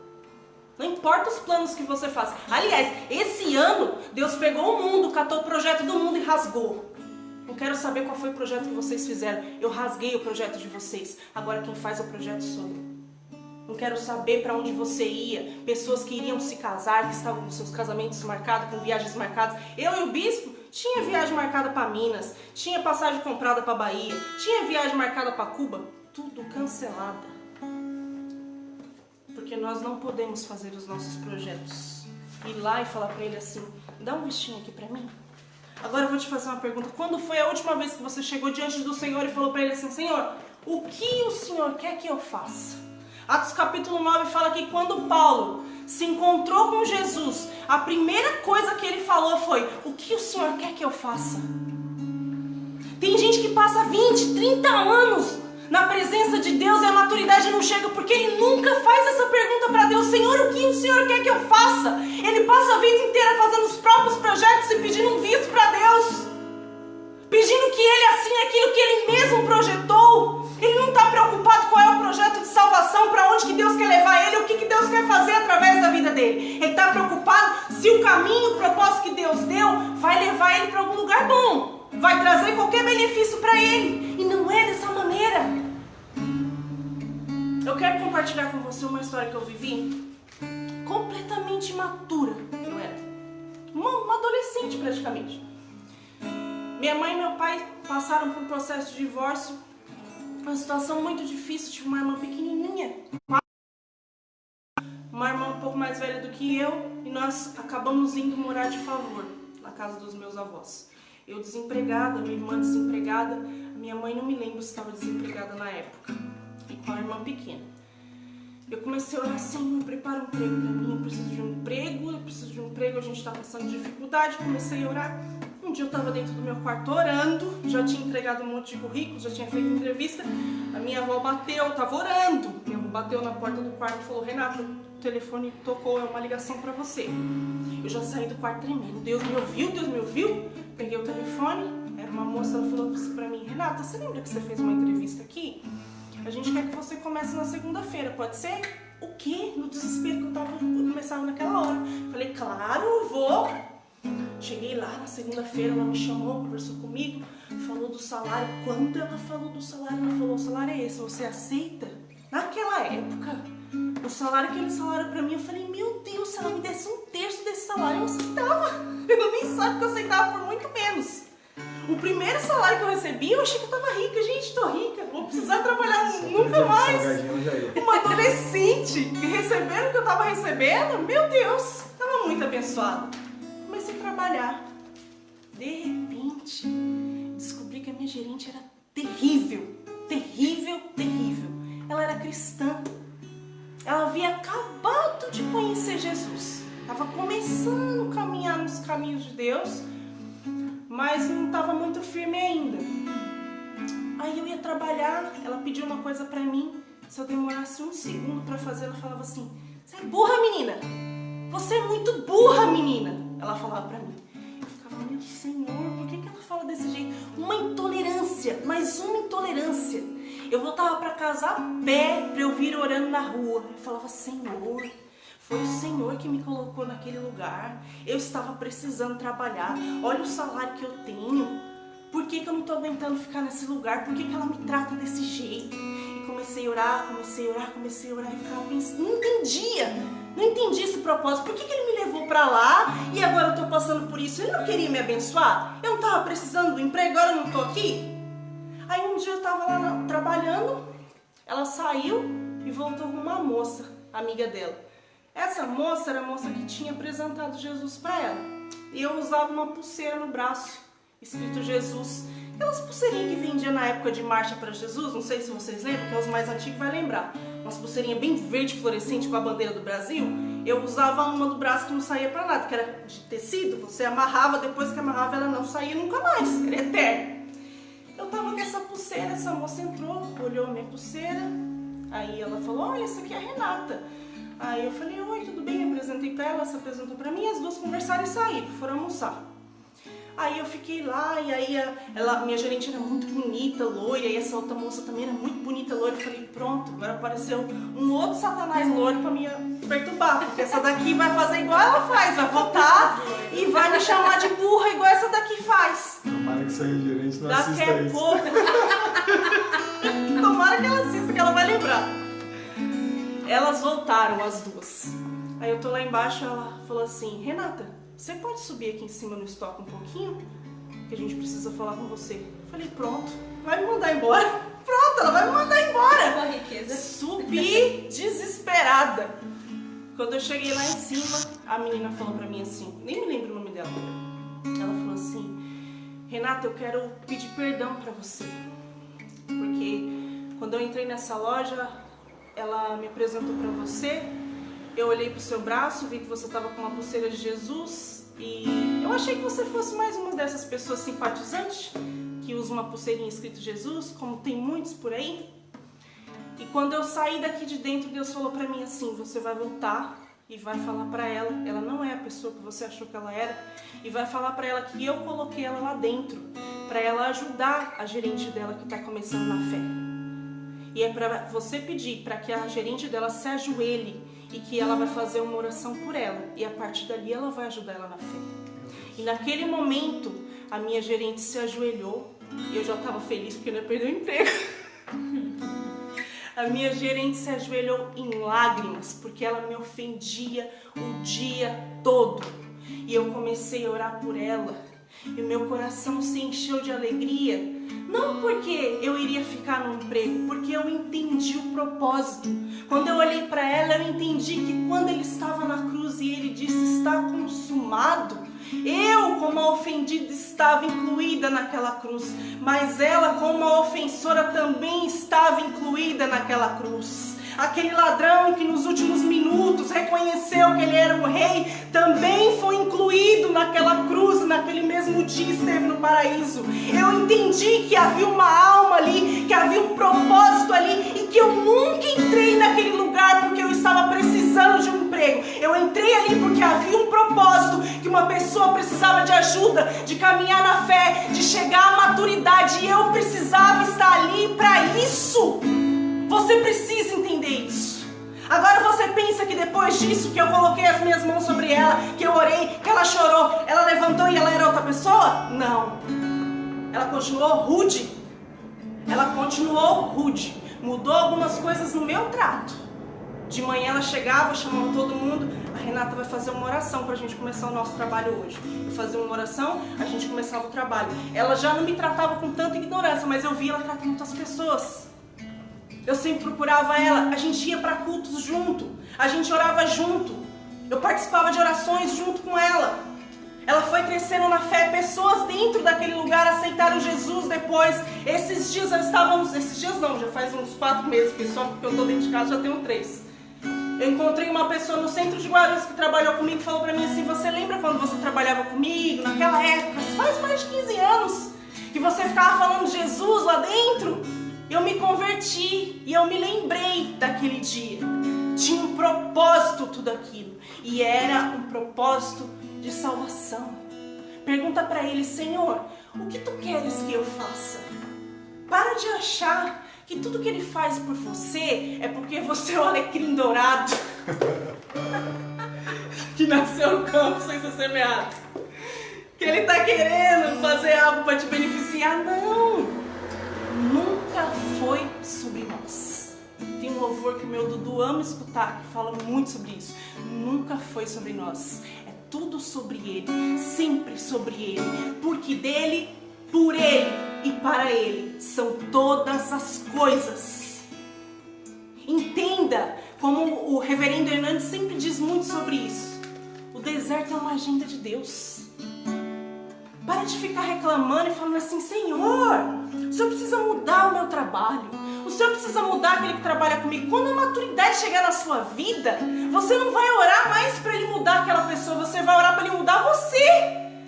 Não importa os planos que você faz. Aliás, esse ano Deus pegou o mundo, catou o projeto do mundo e rasgou. Não quero saber qual foi o projeto que vocês fizeram. Eu rasguei o projeto de vocês. Agora quem faz o projeto sou eu. Não quero saber para onde você ia. Pessoas que iriam se casar, que estavam com seus casamentos marcados, com viagens marcadas. Eu e o bispo tinha viagem marcada para Minas, tinha passagem comprada para Bahia, tinha viagem marcada para Cuba. Tudo cancelada. Porque nós não podemos fazer os nossos projetos. Ir lá e falar para ele assim: dá um vistinho aqui para mim. Agora eu vou te fazer uma pergunta. Quando foi a última vez que você chegou diante do Senhor e falou para ele assim: Senhor, o que o Senhor quer que eu faça? Atos capítulo 9 fala que quando Paulo se encontrou com Jesus, a primeira coisa que ele falou foi: o que o Senhor quer que eu faça? Tem gente que passa 20, 30 anos na presença de Deus e a maturidade não chega porque ele nunca faz essa pergunta para Deus: Senhor, o que o Senhor quer que eu faça? Ele passa a vida inteira fazendo os próprios projetos e pedindo um visto para Deus, pedindo que ele assine aquilo que ele mesmo projetou. Ele não está preocupado qual é o projeto de salvação, para onde que Deus quer levar ele, o que Deus quer fazer através da vida dele. Ele está preocupado pensar se o caminho, o propósito que Deus deu vai levar ele para algum lugar bom, vai trazer qualquer benefício para ele. E não é dessa maneira. Eu quero compartilhar com você uma história que eu vivi completamente imatura. Eu era uma adolescente praticamente. Minha mãe e meu pai passaram por um processo de divórcio, uma situação muito difícil. Tive uma irmã pequenininha, uma irmã um pouco mais velha do que eu, e nós acabamos indo morar de favor na casa dos meus avós. Eu desempregada, minha irmã desempregada, a minha mãe não me lembro se estava desempregada na época, e com a irmã pequena. Eu comecei a orar, Senhor, prepara um emprego para mim, eu preciso de um emprego, a gente está passando dificuldade. Comecei a orar. Um dia eu estava dentro do meu quarto orando, já tinha entregado um monte de currículo, já tinha feito entrevista. A minha avó bateu, estava orando. Minha avó bateu na porta do quarto e falou, Renata, o telefone tocou, é uma ligação para você. Eu já saí do quarto tremendo. Deus me ouviu, Deus me ouviu. Peguei o telefone, era uma moça, ela falou para mim, Renata, você lembra que você fez uma entrevista aqui? A gente quer que você comece na segunda-feira, pode ser? O quê? No desespero que eu começava naquela hora. Falei, claro, eu vou. Cheguei lá na segunda-feira, ela me chamou, conversou comigo, falou do salário. Quando ela falou do salário, ela falou, o salário é esse, você aceita? Naquela época, o salário, aquele salário pra mim, eu falei, meu Deus, se ela me desse um terço desse salário, eu aceitava. Eu nem sabe que eu aceitava por muito menos. O primeiro salário que eu recebi, eu achei que eu tava rica. Gente, tô rica, vou precisar trabalhar nunca mais. Uma adolescente recebendo o que eu tava recebendo, meu Deus, tava muito abençoada. Comecei a trabalhar. De repente, descobri que a minha gerente era terrível, terrível, terrível. Ela era cristã. Ela havia acabado de conhecer Jesus. Tava começando a caminhar nos caminhos de Deus, mas não estava muito firme ainda. Aí eu ia trabalhar, ela pediu uma coisa pra mim, se eu demorasse um segundo pra fazer, ela falava assim, você é burra, menina? Você é muito burra, menina. Ela falava pra mim. Eu ficava, meu Senhor, por que ela fala desse jeito? Uma intolerância, mais uma intolerância. Eu voltava pra casa a pé pra eu vir orando na rua. Eu falava, Senhor, foi o Senhor que me colocou naquele lugar. Eu estava precisando trabalhar. Olha o salário que eu tenho. Por que eu não estou aguentando ficar nesse lugar? Por que ela me trata desse jeito? E comecei a orar e ficava pensando, não entendia esse propósito. Por que ele me levou para lá e agora eu estou passando por isso? Ele não queria me abençoar? Eu não estava precisando do emprego, agora eu não estou aqui? Aí um dia eu estava lá trabalhando, ela saiu e voltou com uma moça, amiga dela. Essa moça era a moça que tinha apresentado Jesus para ela. E eu usava uma pulseira no braço, escrito Jesus. Aquelas pulseirinhas que vendia na época de Marcha para Jesus, não sei se vocês lembram, que é os mais antigos vai lembrar. Umas pulseirinhas bem verde fluorescente com a bandeira do Brasil. Eu usava uma do braço que não saía para nada, que era de tecido. Você amarrava, depois que amarrava ela não saía nunca mais, era eterna. Eu tava com essa pulseira, essa moça entrou, olhou a minha pulseira. Aí ela falou, olha, essa aqui é a Renata. Aí eu falei, oi, tudo bem? Me apresentei pra ela, se apresentou pra mim, as duas conversaram e saíram, foram almoçar. Aí eu fiquei lá, e aí minha gerente era muito bonita, loira, e essa outra moça também era muito bonita, loira. Eu falei, pronto, agora apareceu um outro satanás loiro pra me perturbar, porque essa daqui vai fazer igual ela faz, vai voltar e vai me chamar de burra igual essa daqui faz. Tomara que essa gerente não assista Daqui a pouco. Tomara que ela assista, que ela vai lembrar. Elas voltaram, as duas. Aí eu tô lá embaixo, ela falou assim, Renata, você pode subir aqui em cima no estoque um pouquinho? Que a gente precisa falar com você. Eu falei, pronto, vai me mandar embora. Pronto, ela vai me mandar embora. Uma riqueza. Subi desesperada. Quando eu cheguei lá em cima, a menina falou pra mim assim, nem me lembro o nome dela. Ela falou assim, Renata, eu quero pedir perdão pra você. Porque quando eu entrei nessa loja, ela me apresentou pra você, eu olhei pro seu braço, vi que você tava com uma pulseira de Jesus e eu achei que você fosse mais uma dessas pessoas simpatizantes que usa uma pulseirinha escrito Jesus, como tem muitos por aí. E quando eu saí daqui de dentro, Deus falou pra mim assim, você vai voltar e vai falar pra ela, ela não é a pessoa que você achou que ela era, e vai falar pra ela que eu coloquei ela lá dentro, pra ela ajudar a gerente dela que tá começando na fé. E é para você pedir para que a gerente dela se ajoelhe e que ela vai fazer uma oração por ela. E a partir dali ela vai ajudar ela na fé. E naquele momento, a minha gerente se ajoelhou e eu já estava feliz porque eu não ia perder o emprego. A minha gerente se ajoelhou em lágrimas porque ela me ofendia o dia todo. E eu comecei a orar por ela. E o meu coração se encheu de alegria. Não porque eu iria ficar no emprego, porque eu entendi o propósito. Quando eu olhei para ela, eu entendi que quando ele estava na cruz e ele disse, está consumado, eu, como a ofendida, estava incluída naquela cruz. Mas ela, como a ofensora, também estava incluída naquela cruz. Aquele ladrão que nos últimos minutos reconheceu que ele era o rei, também foi incluído naquela cruz, naquele mesmo dia esteve no paraíso. Eu entendi que havia uma alma ali, que havia um propósito ali, e que eu nunca entrei naquele lugar porque eu estava precisando de um emprego. Eu entrei ali porque havia um propósito, que uma pessoa precisava de ajuda, de caminhar na fé, de chegar à maturidade, e eu precisava estar ali para isso. Você precisa entender isso. Agora você pensa que depois disso, que eu coloquei as minhas mãos sobre ela, que eu orei, que ela chorou, ela levantou e ela era outra pessoa? Não. Ela continuou rude. Ela continuou rude. Mudou algumas coisas no meu trato. De manhã ela chegava, chamando todo mundo. A Renata vai fazer uma oração pra gente começar o nosso trabalho hoje. Eu fazia uma oração, a gente começava o trabalho. Ela já não me tratava com tanta ignorância, mas eu via ela tratando outras pessoas. Eu sempre procurava ela, a gente ia para cultos junto, a gente orava junto, eu participava de orações junto com ela. Ela foi crescendo na fé, pessoas dentro daquele lugar aceitaram Jesus depois. Esses dias já faz uns 4 meses, porque só porque eu estou dentro de casa já tenho 3. Eu encontrei uma pessoa no centro de Guarulhos que trabalhou comigo e falou para mim assim, você lembra quando você trabalhava comigo, naquela época, faz mais de 15 anos, que você ficava falando de Jesus lá dentro? Eu me converti e eu me lembrei daquele dia. Tinha um propósito tudo aquilo. E era um propósito de salvação. Pergunta para ele, Senhor, o que tu queres que eu faça? Para de achar que tudo que ele faz por você é porque você é o alecrim dourado que nasceu no campo sem ser semeado. Que ele está querendo fazer algo para te beneficiar. Não! Nunca foi sobre nós. Tem um louvor que o meu Dudu ama escutar, que fala muito sobre isso. Nunca foi sobre nós. É tudo sobre Ele, sempre sobre Ele. Porque dele, por Ele e para Ele são todas as coisas. Entenda, como o reverendo Hernandes sempre diz muito sobre isso. O deserto é uma agenda de Deus. Para de ficar reclamando e falando assim, Senhor, o Senhor precisa mudar o meu trabalho. O Senhor precisa mudar aquele que trabalha comigo. Quando a maturidade chegar na sua vida, você não vai orar mais para Ele mudar aquela pessoa. Você vai orar para Ele mudar você.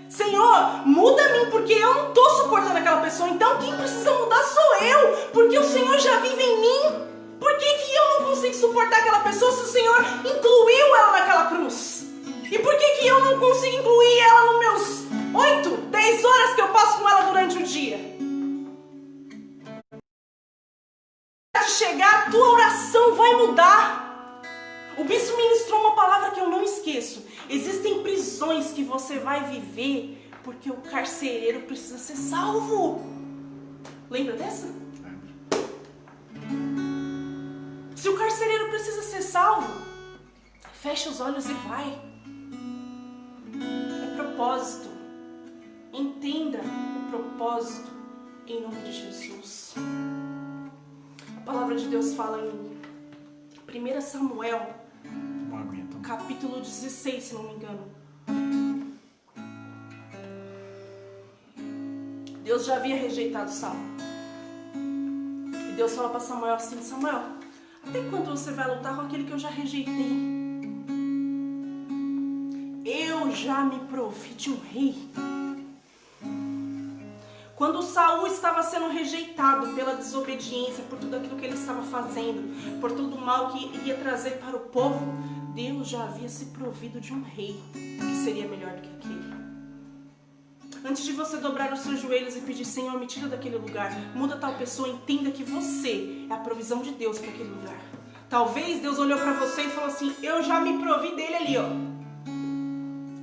Senhor, muda-me porque eu não estou suportando aquela pessoa. Então quem precisa mudar sou eu. Porque o Senhor já vive em mim. Por que eu não consigo suportar aquela pessoa se o Senhor incluiu ela naquela cruz? E por que eu não consigo incluir ela nos meus 8, 10 horas que eu passo com ela durante o dia? De chegar, a tua oração vai mudar. O bispo ministrou uma palavra que eu não esqueço. Existem prisões que você vai viver porque o carcereiro precisa ser salvo. Lembra dessa? Se o carcereiro precisa ser salvo, fecha os olhos e vai. É propósito. Entenda o propósito em nome de Jesus. A palavra de Deus fala em 1 Samuel, capítulo 16, se não me engano. Deus já havia rejeitado Saul. E Deus fala para Samuel assim, Samuel, até quando você vai lutar com aquele que eu já rejeitei? Eu já me provi de um rei. Quando Saul estava sendo rejeitado pela desobediência, por tudo aquilo que ele estava fazendo, por todo o mal que iria trazer para o povo, Deus já havia se provido de um rei que seria melhor do que aquele. Antes de você dobrar os seus joelhos e pedir, Senhor, me tira daquele lugar, muda tal pessoa, entenda que você é a provisão de Deus para aquele lugar. Talvez Deus olhou para você e falou assim, eu já me provi dele ali, ó.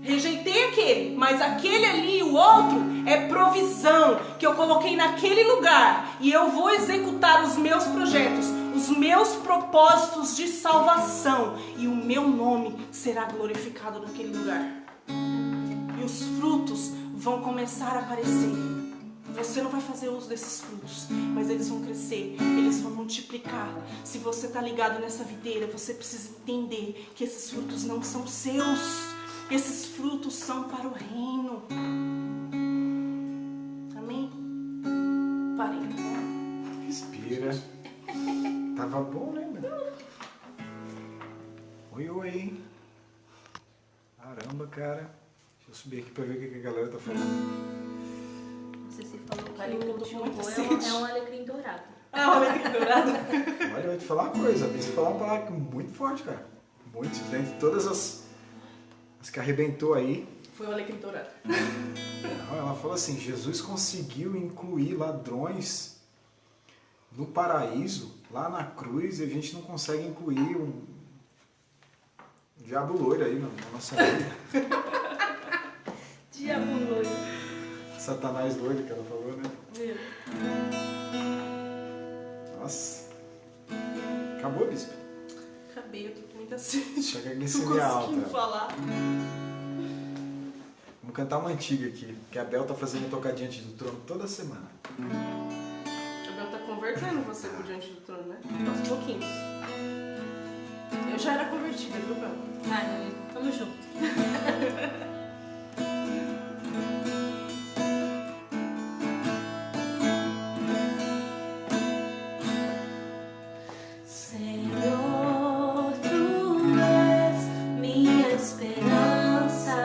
Rejeitei aquele, mas aquele ali, o outro, é provisão que eu coloquei naquele lugar. E eu vou executar os meus projetos, os meus propósitos de salvação. E o meu nome será glorificado naquele lugar. E os frutos vão começar a aparecer. Você não vai fazer uso desses frutos, mas eles vão crescer, eles vão multiplicar. Se você está ligado nessa videira, você precisa entender que esses frutos não são seus. Esses frutos são para o reino. Amém? Parei. Respira. Tava bom, né, meu? Oi, oi. Caramba, cara. Deixa eu subir aqui pra ver o que a galera tá falando. Você falou que Parei, que eu o tô com muita Tiongô sede. é um alecrim dourado. Ah, olha que dourado. Olha, eu vou te falar uma coisa. A Bisa falou uma palavra muito forte, cara. Muito. Dentre todas as que arrebentou aí. Foi o alecrim dourado. Não, ela falou assim, Jesus conseguiu incluir ladrões no paraíso, lá na cruz, e a gente não consegue incluir um diabo loiro aí na nossa vida. Diabo loiro. Satanás doido que ela falou, né? Meu. Nossa. Acabou, bispo? Acabei, eu tô com muita sede. Chega aqui Não sem consigo alta. falar. Vamos cantar uma antiga aqui, que a Bel tá fazendo tocar diante do trono toda semana. A Bel tá convertendo você por diante do trono, né? Aos pouquinhos. Eu já era convertida, viu, Bel? Ai, tamo junto. Senhor, tu és minha esperança,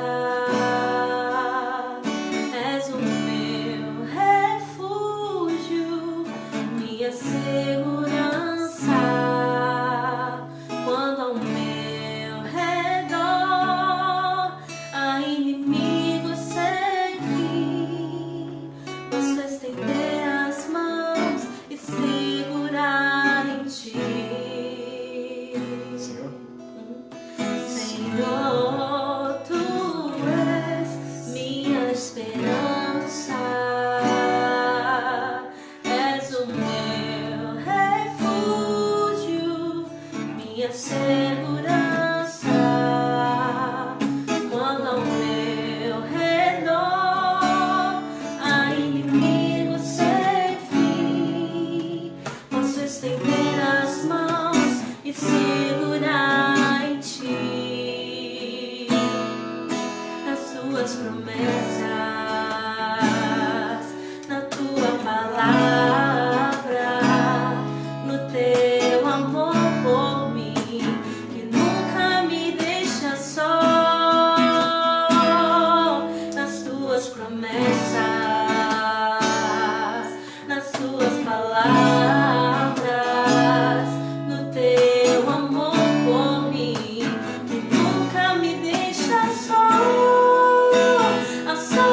és o meu refúgio, minha segurança, quando ao meu redor há inimigos sem fim, posso estender as mãos e segurar em ti. Senhor? Senhor, tu és minha esperança, és o meu refúgio, minha segurança, quando ao meu redor há inimigos sem fim, posso estender as mãos e segurar em ti as tuas promessas, na tua palavra, no teu amor por mim, que nunca me deixa só, nas tuas promessas, nas tuas palavras, no teu amor por mim, que nunca me deixa só, a só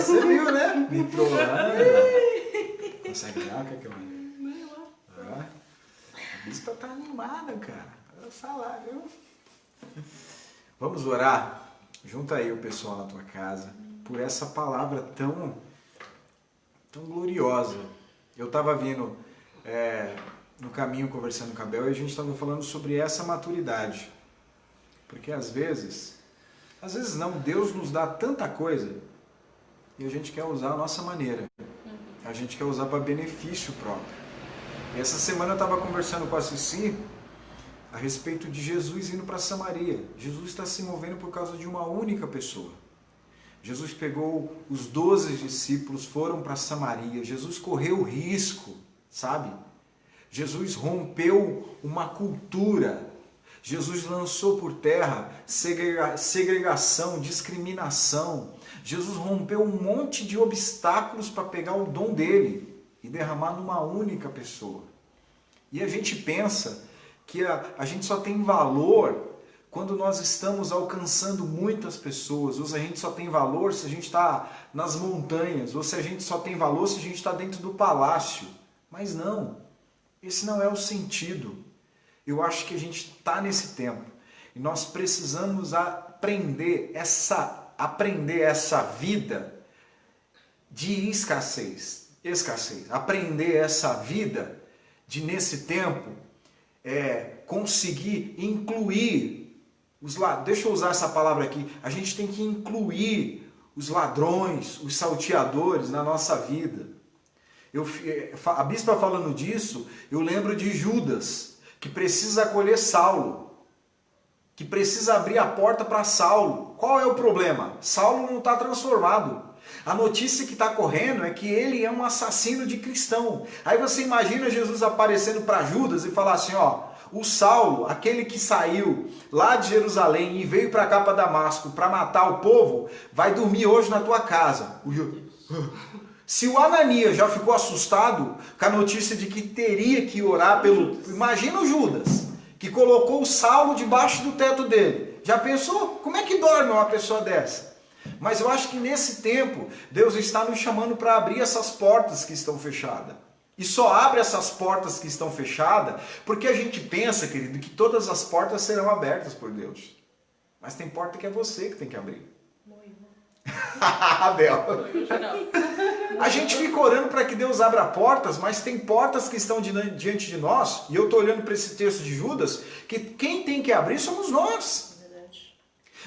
Você viu, né? Me trollando. Consegue olhar o que é que eu mandei? Ah, a bispa tá animada, cara. Olha só lá, viu? Vamos orar? Junta aí o pessoal na tua casa por essa palavra tão gloriosa. Eu estava vindo no caminho conversando com a Bel e a gente estava falando sobre essa maturidade. Porque às vezes não, Deus nos dá tanta coisa e a gente quer usar a nossa maneira. A gente quer usar para benefício próprio. E essa semana eu estava conversando com a Cici a respeito de Jesus indo para Samaria. Jesus está se movendo por causa de uma única pessoa. Jesus pegou os 12 discípulos, foram para Samaria. Jesus correu risco, sabe? Jesus rompeu uma cultura. Jesus lançou por terra segregação, discriminação. Jesus rompeu um monte de obstáculos para pegar o dom dele e derramar numa única pessoa. E a gente pensa que a gente só tem valor quando nós estamos alcançando muitas pessoas, ou se a gente só tem valor se a gente está nas montanhas, ou se a gente só tem valor se a gente está dentro do palácio. Mas não, esse não é o sentido. Eu acho que a gente está nesse tempo e nós precisamos aprender essa vida de escassez. Aprender essa vida de, nesse tempo, conseguir incluir deixa eu usar essa palavra aqui, a gente tem que incluir os ladrões, os salteadores na nossa vida. A bispa falando disso, eu lembro de Judas, que precisa acolher Saulo, que precisa abrir a porta para Saulo. Qual é o problema? Saulo não está transformado. A notícia que está correndo é que ele é um assassino de cristão. Aí você imagina Jesus aparecendo para Judas e falar assim, ó, o Saulo, aquele que saiu lá de Jerusalém e veio para cá para Damasco para matar o povo, vai dormir hoje na tua casa. Se o Ananias já ficou assustado com a notícia de que teria que orar pelo... Imagina o Judas, que colocou o Saulo debaixo do teto dele. Já pensou? Como é que dorme uma pessoa dessa? Mas eu acho que nesse tempo, Deus está nos chamando para abrir essas portas que estão fechadas. E só abre essas portas que estão fechadas porque a gente pensa, querido, que todas as portas serão abertas por Deus. Mas tem porta que é você que tem que abrir. Abel. A gente fica orando para que Deus abra portas, mas tem portas que estão diante de nós, e eu estou olhando para esse texto de Judas, que quem tem que abrir somos nós.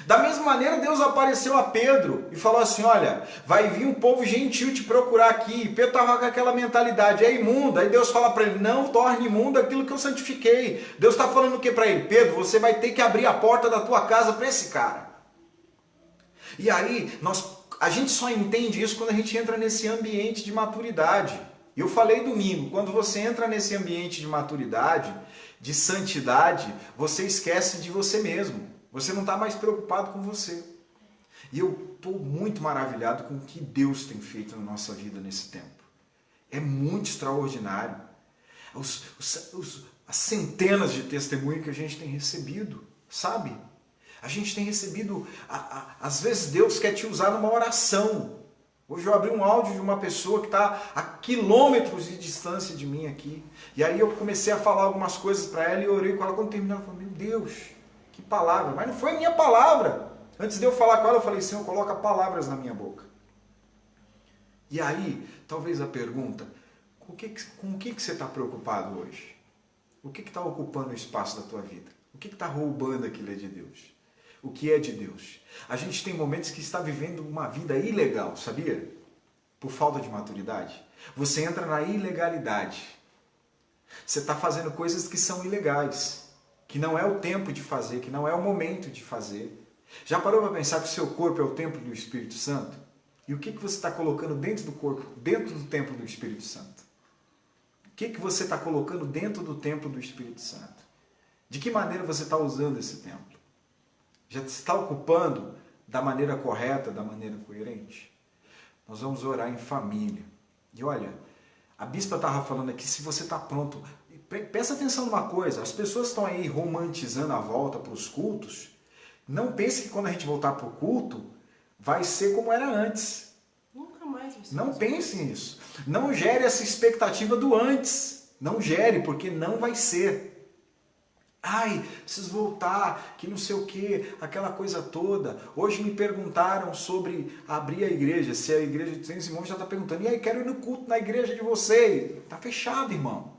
Da mesma maneira, Deus apareceu a Pedro e falou assim, olha, vai vir um povo gentil te procurar aqui. Pedro estava com aquela mentalidade, é imundo. Aí Deus fala para ele, não torne imundo aquilo que eu santifiquei. Deus está falando o que para ele? Pedro, você vai ter que abrir a porta da tua casa para esse cara. E aí, a gente só entende isso quando a gente entra nesse ambiente de maturidade. Eu falei domingo, quando você entra nesse ambiente de maturidade, de santidade, você esquece de você mesmo. Você não está mais preocupado com você. E eu estou muito maravilhado com o que Deus tem feito na nossa vida nesse tempo. É muito extraordinário. As centenas de testemunhos que a gente tem recebido, sabe? A gente tem recebido, às vezes Deus quer te usar numa oração. Hoje eu abri um áudio de uma pessoa que está a quilômetros de distância de mim aqui. E aí eu comecei a falar algumas coisas para ela e eu orei com ela. Quando terminou, eu falei, meu Deus, que palavra. Mas não foi a minha palavra. Antes de eu falar com ela, eu falei, Senhor, coloca palavras na minha boca. E aí, talvez a pergunta, com o que você está preocupado hoje? O que está ocupando o espaço da tua vida? O que está roubando aquilo é de Deus? O que é de Deus? A gente tem momentos que está vivendo uma vida ilegal, sabia? Por falta de maturidade. Você entra na ilegalidade. Você está fazendo coisas que são ilegais. Que não é o tempo de fazer, que não é o momento de fazer. Já parou para pensar que o seu corpo é o templo do Espírito Santo? E o que você está colocando dentro do corpo, dentro do templo do Espírito Santo? O que você está colocando dentro do templo do Espírito Santo? De que maneira você está usando esse templo? Já está ocupando da maneira correta, da maneira coerente? Nós vamos orar em família. E olha, a bispa estava falando aqui, se você está pronto... Presta atenção numa coisa, as pessoas estão aí romantizando a volta para os cultos. Não pense que quando a gente voltar para o culto, vai ser como era antes. Não pense nisso. Não gere essa expectativa do antes. Não gere, porque não vai ser. Ai, preciso voltar, que não sei o que, aquela coisa toda. Hoje me perguntaram sobre abrir a igreja, se a igreja de São Simão já está perguntando, e aí, quero ir no culto na igreja de vocês. Está fechado, irmão.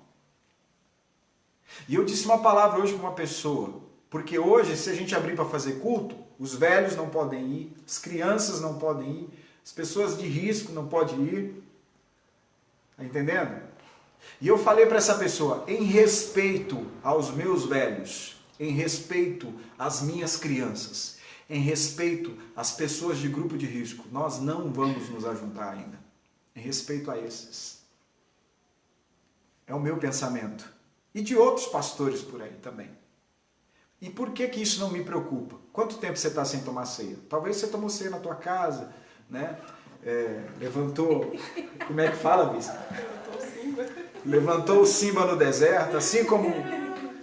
E eu disse uma palavra hoje para uma pessoa, porque hoje, se a gente abrir para fazer culto, os velhos não podem ir, as crianças não podem ir, as pessoas de risco não podem ir. Está entendendo? E eu falei para essa pessoa, em respeito aos meus velhos, em respeito às minhas crianças, em respeito às pessoas de grupo de risco, nós não vamos nos ajuntar ainda. Em respeito a esses. É o meu pensamento. E de outros pastores por aí também. E por que que isso não me preocupa? Quanto tempo você está sem tomar ceia? Talvez você tomou ceia na tua casa, né? Levantou... Como é que fala, bispo? Levantou o Simba no deserto, assim como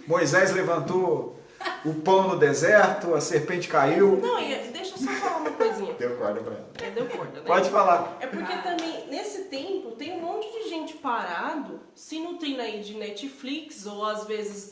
Moisés levantou o pão no deserto, a serpente caiu. Não, deixa eu só falar uma coisinha. Deu corda pra ela. Deu corda, né? Pode falar. É porque também, nesse tempo, tem um monte de gente parado, se nutrindo aí de Netflix, ou às vezes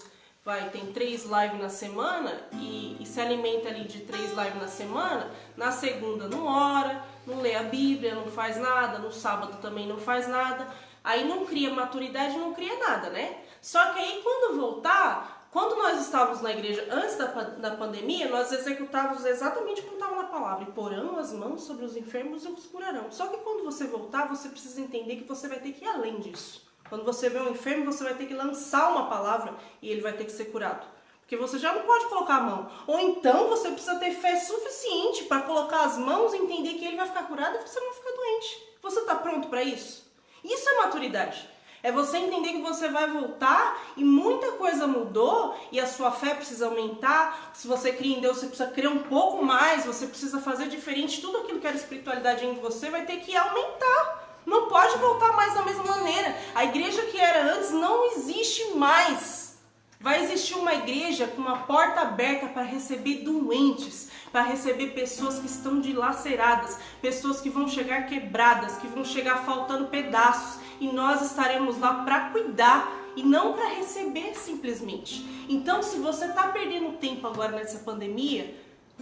tem 3 lives na semana, e se alimenta ali de 3 lives na semana, na segunda não ora, não lê a Bíblia, não faz nada, no sábado também não faz nada. Aí não cria maturidade, não cria nada, né? Só que aí quando voltar, quando nós estávamos na igreja antes da pandemia, nós executávamos exatamente como estava na palavra. E porão as mãos sobre os enfermos e os curarão. Só que quando você voltar, você precisa entender que você vai ter que ir além disso. Quando você vê um enfermo, você vai ter que lançar uma palavra e ele vai ter que ser curado. Porque você já não pode colocar a mão. Ou então você precisa ter fé suficiente para colocar as mãos e entender que ele vai ficar curado e você não vai ficar doente. Você está pronto para isso? Isso é maturidade. É você entender que você vai voltar e muita coisa mudou e a sua fé precisa aumentar. Se você cria em Deus, você precisa crer um pouco mais, você precisa fazer diferente. Tudo aquilo que era espiritualidade em você vai ter que aumentar. Não pode voltar mais da mesma maneira. A igreja que era antes não existe mais. Vai existir uma igreja com uma porta aberta para receber doentes, para receber pessoas que estão dilaceradas, pessoas que vão chegar quebradas, que vão chegar faltando pedaços, e nós estaremos lá para cuidar e não para receber simplesmente. Então, se você está perdendo tempo agora nessa pandemia,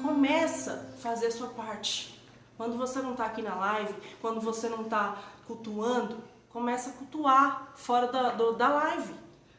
começa a fazer a sua parte. Quando você não está aqui na live, quando você não está cultuando, começa a cultuar fora da live.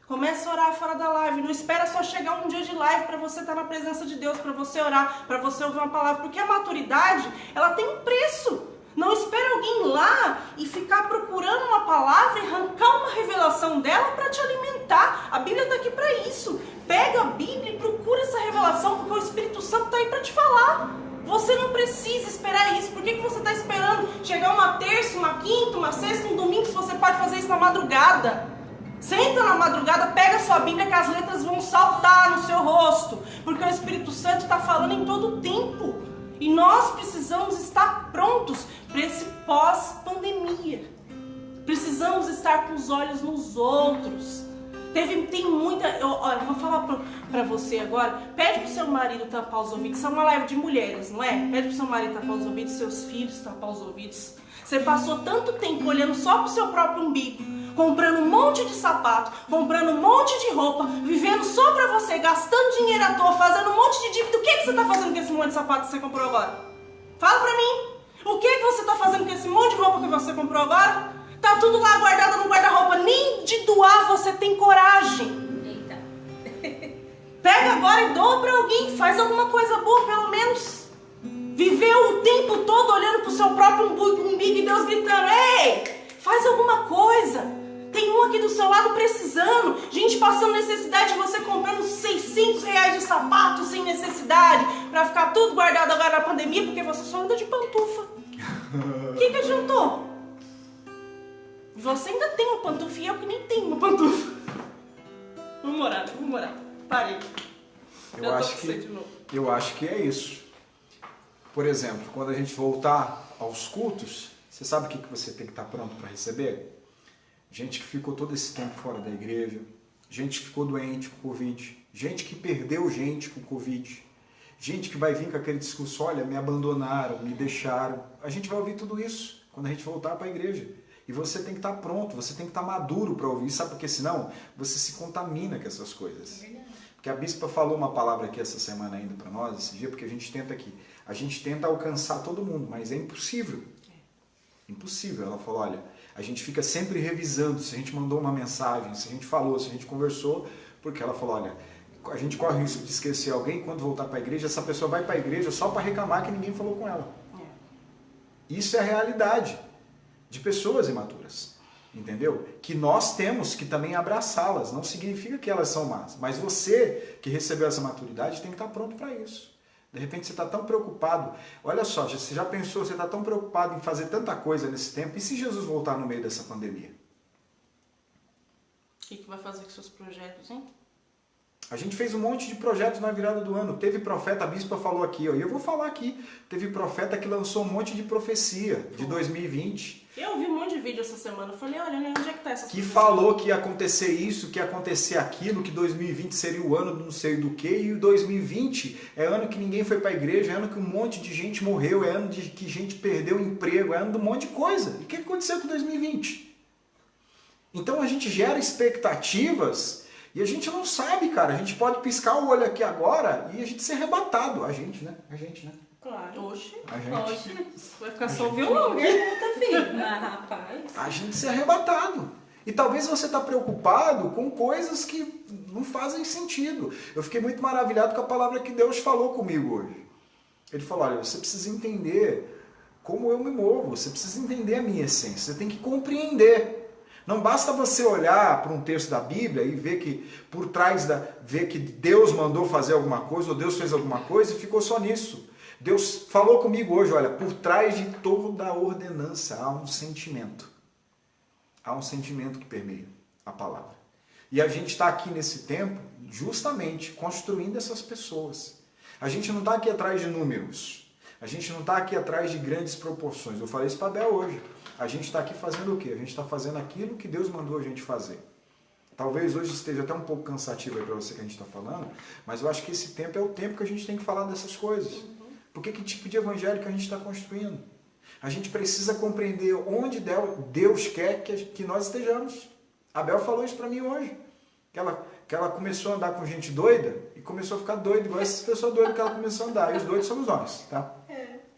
Começa a orar fora da live. Não espera só chegar um dia de live para você estar na presença de Deus, para você orar, para você ouvir uma palavra. Porque a maturidade, ela tem um preço. Não espera alguém lá e ficar procurando uma palavra e arrancar uma revelação dela para te alimentar. A Bíblia está aqui para isso. Pega a Bíblia e procura essa revelação, porque o Espírito Santo está aí para te falar. Você não precisa esperar isso. Por que você está esperando chegar uma terça, uma quinta, uma sexta, um domingo, se você pode fazer isso na madrugada? Senta na madrugada, pega a sua Bíblia que as letras vão saltar no seu rosto. Porque o Espírito Santo está falando em todo o tempo. E nós precisamos estar prontos para esse pós-pandemia. Precisamos estar com os olhos nos outros. Tem muita... Eu vou falar pra você agora. Pede pro seu marido tampar os ouvidos. Isso é uma live de mulheres, não é? Pede pro seu marido tampar os ouvidos, seus filhos tampar os ouvidos. Você passou tanto tempo olhando só pro seu próprio umbigo, comprando um monte de sapato, comprando um monte de roupa, vivendo só pra você, gastando dinheiro à toa, fazendo um monte de dívida. O que você tá fazendo com esse monte de sapato que você comprou agora? Fala pra mim. O que você tá fazendo com esse monte de roupa que você comprou agora? Tá tudo lá guardado no guarda-roupa. Nem de doar você tem coragem. Eita. Pega agora e doa pra alguém. Faz alguma coisa boa, pelo menos. Viveu o tempo todo olhando pro seu próprio umbigo e Deus gritando: ei, faz alguma coisa. Tem um aqui do seu lado precisando. Gente passando necessidade, você comprando R$600 de sapato sem necessidade, pra ficar tudo guardado agora na pandemia, porque você só anda de pantufa. O que adiantou? Você ainda tem uma pantufa e eu que nem tenho uma pantufa. Vamos morar. Parei. Eu acho que é isso. Por exemplo, quando a gente voltar aos cultos, você sabe o que você tem que estar pronto para receber? Gente que ficou todo esse tempo fora da igreja, gente que ficou doente com Covid, gente que perdeu gente com Covid, gente que vai vir com aquele discurso: olha, me abandonaram, me deixaram. A gente vai ouvir tudo isso quando a gente voltar para a igreja. E você tem que estar pronto, você tem que estar maduro para ouvir, sabe? Porque senão você se contamina com essas coisas. Porque a bispa falou uma palavra aqui essa semana ainda para nós, esse dia, porque a gente tenta alcançar todo mundo, mas é impossível. Impossível. Ela falou, olha, a gente fica sempre revisando se a gente mandou uma mensagem, se a gente falou, se a gente conversou, porque ela falou, olha, a gente corre o risco de esquecer alguém, quando voltar para a igreja, essa pessoa vai para a igreja só para reclamar que ninguém falou com ela. Isso é a realidade de pessoas imaturas, entendeu? Que nós temos que também abraçá-las, não significa que elas são más, mas você que recebeu essa maturidade tem que estar pronto para isso. De repente você está tão preocupado, olha só, você já pensou, você está tão preocupado em fazer tanta coisa nesse tempo, e se Jesus voltar no meio dessa pandemia? O que vai fazer com seus projetos, hein? A gente fez um monte de projetos na virada do ano. Teve profeta, a bispa falou aqui, ó, e eu vou falar aqui. Teve profeta que lançou um monte de profecia de 2020. Eu vi um monte de vídeo essa semana. Eu falei, olha, né, onde é que tá essas que falou que ia acontecer isso, que ia acontecer aquilo, que 2020 seria o ano do não sei do que, e o 2020 é ano que ninguém foi para a igreja, é ano que um monte de gente morreu, é ano de que gente perdeu o emprego, é ano de um monte de coisa. E o que aconteceu com 2020? Então a gente gera expectativas e a gente não sabe, cara. A gente pode piscar o olho aqui agora e a gente ser arrebatado. A gente, né? Claro. Oxe. A gente. Vai ficar só o violão, né? Rapaz. A gente ser arrebatado. E talvez você está preocupado com coisas que não fazem sentido. Eu fiquei muito maravilhado com a palavra que Deus falou comigo hoje. Ele falou, olha, você precisa entender como eu me movo, você precisa entender a minha essência, você tem que compreender. Não basta você olhar para um texto da Bíblia e ver que por trás ver que Deus mandou fazer alguma coisa, ou Deus fez alguma coisa e ficou só nisso. Deus falou comigo hoje, olha, por trás de toda a ordenança há um sentimento. Há um sentimento que permeia a palavra. E a gente está aqui nesse tempo justamente construindo essas pessoas. A gente não está aqui atrás de números. A gente não está aqui atrás de grandes proporções. Eu falei isso para a Bel hoje. A gente está aqui fazendo o quê? A gente está fazendo aquilo que Deus mandou a gente fazer. Talvez hoje esteja até um pouco cansativo aí para você que a gente está falando, mas eu acho que esse tempo é o tempo que a gente tem que falar dessas coisas. Porque que tipo de evangelho que a gente está construindo? A gente precisa compreender onde Deus quer que nós estejamos. A Bel falou isso para mim hoje. Que ela começou a andar com gente doida e começou a ficar doida, igual essas pessoas doidas que ela começou a andar. E os doidos somos nós, tá?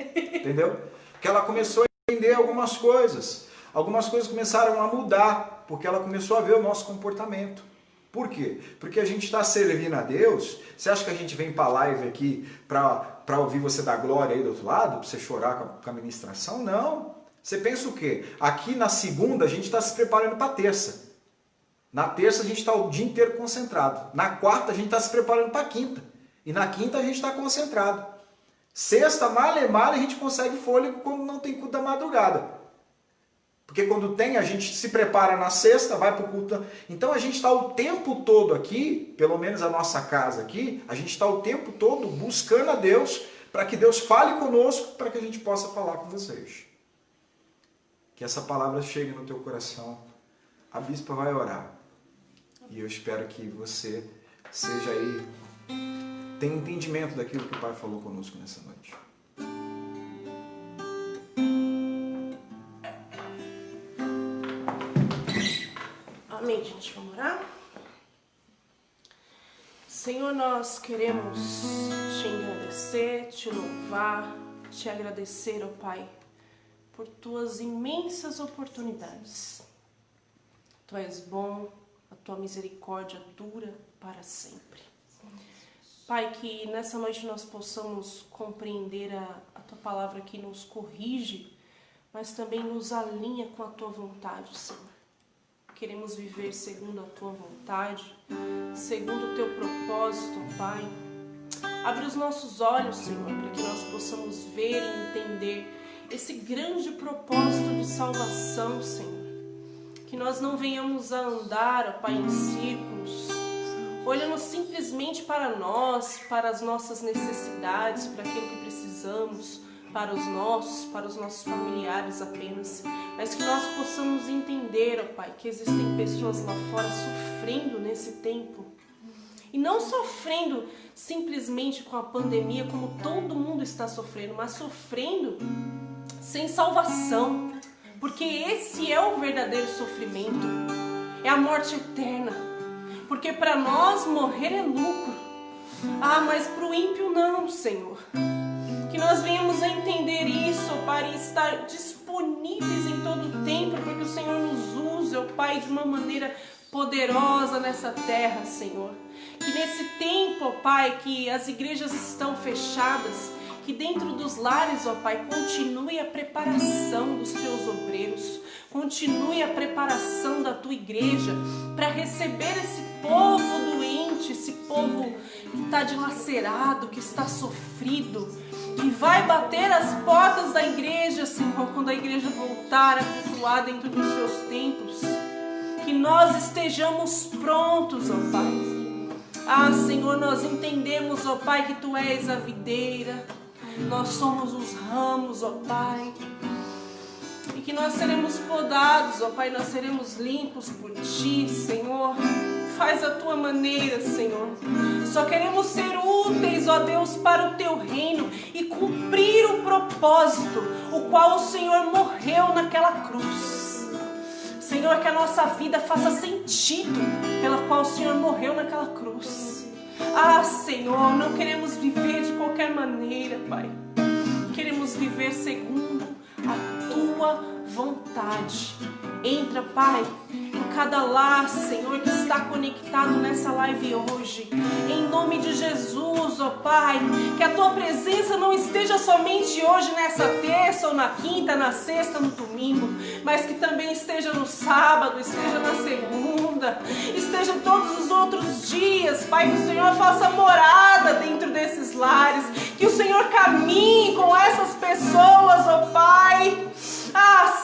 Entendeu? Que ela começou a entender algumas coisas. Algumas coisas começaram a mudar, porque ela começou a ver o nosso comportamento. Por quê? Porque a gente está servindo a Deus. Você acha que a gente vem para a live aqui para ouvir você dar glória aí do outro lado? Para você chorar com a ministração? Não. Você pensa o quê? Aqui na segunda a gente está se preparando para a terça. Na terça a gente está o dia inteiro concentrado. Na quarta a gente está se preparando para a quinta. E na quinta a gente está concentrado. Sexta, malha a gente consegue fôlego quando não tem culto da madrugada. Porque quando tem, a gente se prepara na sexta, vai para o culto. Então a gente está o tempo todo aqui, pelo menos a nossa casa aqui, a gente está o tempo todo buscando a Deus para que Deus fale conosco, para que a gente possa falar com vocês. Que essa palavra chegue no teu coração. A bispa vai orar. E eu espero que você seja aí, tenha entendimento daquilo que o Pai falou conosco nessa noite. Amém, gente. Vamos orar? Senhor, nós queremos te agradecer, te louvar, te agradecer, ó Pai, por tuas imensas oportunidades. Tu és bom, a tua misericórdia dura para sempre. Pai, que nessa noite nós possamos compreender a tua palavra que nos corrige, mas também nos alinha com a tua vontade, Senhor. Queremos viver segundo a tua vontade, segundo o teu propósito, Pai. Abre os nossos olhos, Senhor, para que nós possamos ver e entender esse grande propósito de salvação, Senhor. Que nós não venhamos a andar, ó Pai, em círculos, olhando simplesmente para nós, para as nossas necessidades, para aquilo que precisamos, para os nossos familiares apenas, mas que nós possamos entender, ó Pai, que existem pessoas lá fora sofrendo nesse tempo, e não sofrendo simplesmente com a pandemia, como todo mundo está sofrendo, mas sofrendo sem salvação, porque esse é o verdadeiro sofrimento, é a morte eterna, porque para nós morrer é lucro, mas para o ímpio não, Senhor. Que nós venhamos a entender isso, ó Pai, e estar disponíveis em todo o tempo, porque o Senhor nos usa, ó Pai, de uma maneira poderosa nessa terra, Senhor. Que nesse tempo, ó Pai, que as igrejas estão fechadas, que dentro dos lares, ó Pai, continue a preparação dos teus obreiros, continue a preparação da tua igreja para receber esse povo doente, esse povo que está dilacerado, que está sofrido, que vai bater as portas da igreja, Senhor, quando a igreja voltar a cultuar dentro dos seus templos. Que nós estejamos prontos, ó Pai. Senhor, nós entendemos, ó Pai, que Tu és a videira, nós somos os ramos, ó Pai, e que nós seremos podados, ó Pai, nós seremos limpos por Ti, Senhor. Faz a Tua maneira, Senhor. Só queremos ser úteis, ó Deus, para o Teu reino e cumprir o propósito, o qual o Senhor morreu naquela cruz. Senhor, que a nossa vida faça sentido pela qual o Senhor morreu naquela cruz. Senhor, não queremos viver de qualquer maneira, Pai. Queremos viver segundo a Tua vontade. Entra, Pai, em cada lar, Senhor, que está conectado nessa live hoje. Em nome de Jesus, ó Pai, que a Tua presença não esteja somente hoje, nessa terça ou na quinta, na sexta, no domingo, mas que também esteja no sábado, esteja na segunda, esteja todos os outros dias, Pai, que o Senhor faça morada dentro desses lares, que o Senhor caminhe com essas pessoas, ó Pai.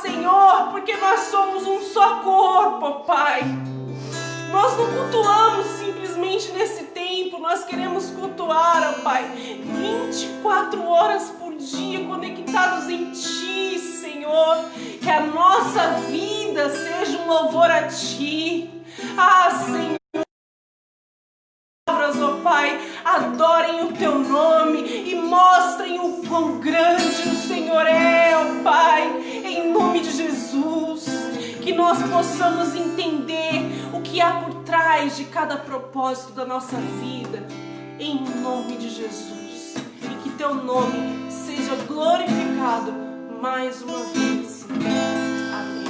Senhor, porque nós somos um só corpo, ó Pai. Nós não cultuamos simplesmente nesse tempo, nós queremos cultuar, ó Pai, 24 horas por dia conectados em Ti, Senhor. Que a nossa vida seja um louvor a Ti. Senhor, ó Pai, adorem o Teu nome e mostrem o quão grande o Senhor é, ó Pai, em nome de Jesus. Que nós possamos entender o que há por trás de cada propósito da nossa vida, em nome de Jesus. E que Teu nome seja glorificado mais uma vez. Amém.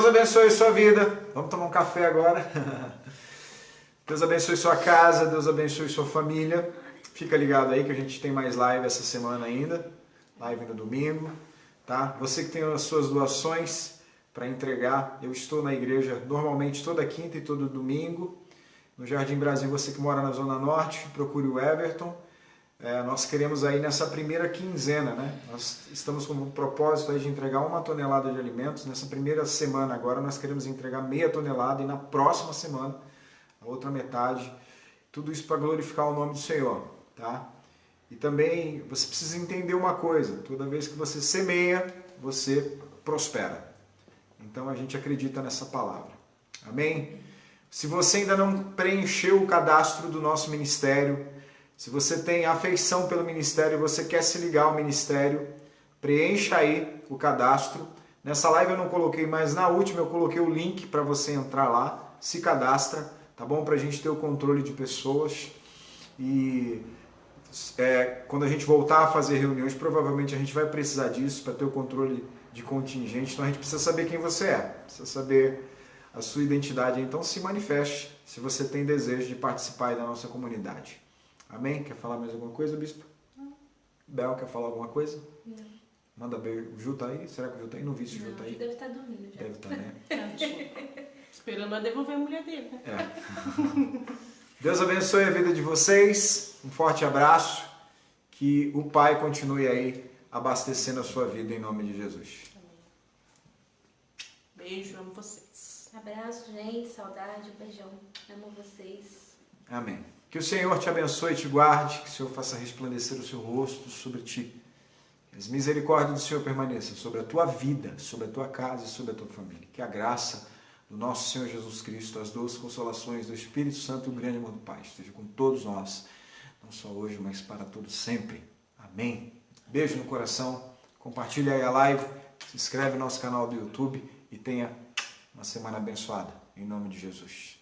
abençoe sua vida. Vamos tomar um café agora. Deus abençoe sua casa, Deus abençoe sua família. Fica ligado aí que a gente tem mais live essa semana ainda. Live no domingo, tá? Você que tem as suas doações para entregar, eu estou na igreja normalmente toda quinta e todo domingo. No Jardim Brasil, você que mora na Zona Norte, procure o Everton. Nós queremos aí nessa primeira quinzena, né? Nós estamos com um propósito aí de entregar 1 tonelada de alimentos. Nessa primeira semana agora nós queremos entregar meia tonelada e na próxima semana a outra metade. Tudo isso para glorificar o nome do Senhor, tá? E também você precisa entender uma coisa, toda vez que você semeia, você prospera. Então a gente acredita nessa palavra. Amém? Se você ainda não preencheu o cadastro do nosso ministério, se você tem afeição pelo ministério e você quer se ligar ao ministério, preencha aí o cadastro. Nessa live eu não coloquei, mas na última eu coloquei o link para você entrar lá, se cadastra, tá bom? Para a gente ter o controle de pessoas. E quando a gente voltar a fazer reuniões, provavelmente a gente vai precisar disso para ter o controle de contingente. Então a gente precisa saber quem você é, precisa saber a sua identidade. Então se manifeste se você tem desejo de participar aí da nossa comunidade. Amém? Quer falar mais alguma coisa, bispo? Não. Bel, quer falar alguma coisa? Não. Manda beijo. O Ju tá aí? Será que o Ju tá aí? Não vi se o Ju tá aí. Deve estar dormindo já. Deve estar, né? Esperando a devolver a mulher dele, né? Deus abençoe a vida de vocês. Um forte abraço. Que o Pai continue aí abastecendo a sua vida em nome de Jesus. Amém. Beijo, amo vocês. Abraço, gente. Saudade, beijão. Amo vocês. Amém. Que o Senhor te abençoe e te guarde, que o Senhor faça resplandecer o seu rosto sobre ti. Que as misericórdias do Senhor permaneçam sobre a tua vida, sobre a tua casa e sobre a tua família. Que a graça do nosso Senhor Jesus Cristo, as doces consolações do Espírito Santo e o grande amor do Pai esteja com todos nós, não só hoje, mas para todos sempre. Amém. Beijo no coração, compartilha aí a live, se inscreve no nosso canal do YouTube e tenha uma semana abençoada, em nome de Jesus.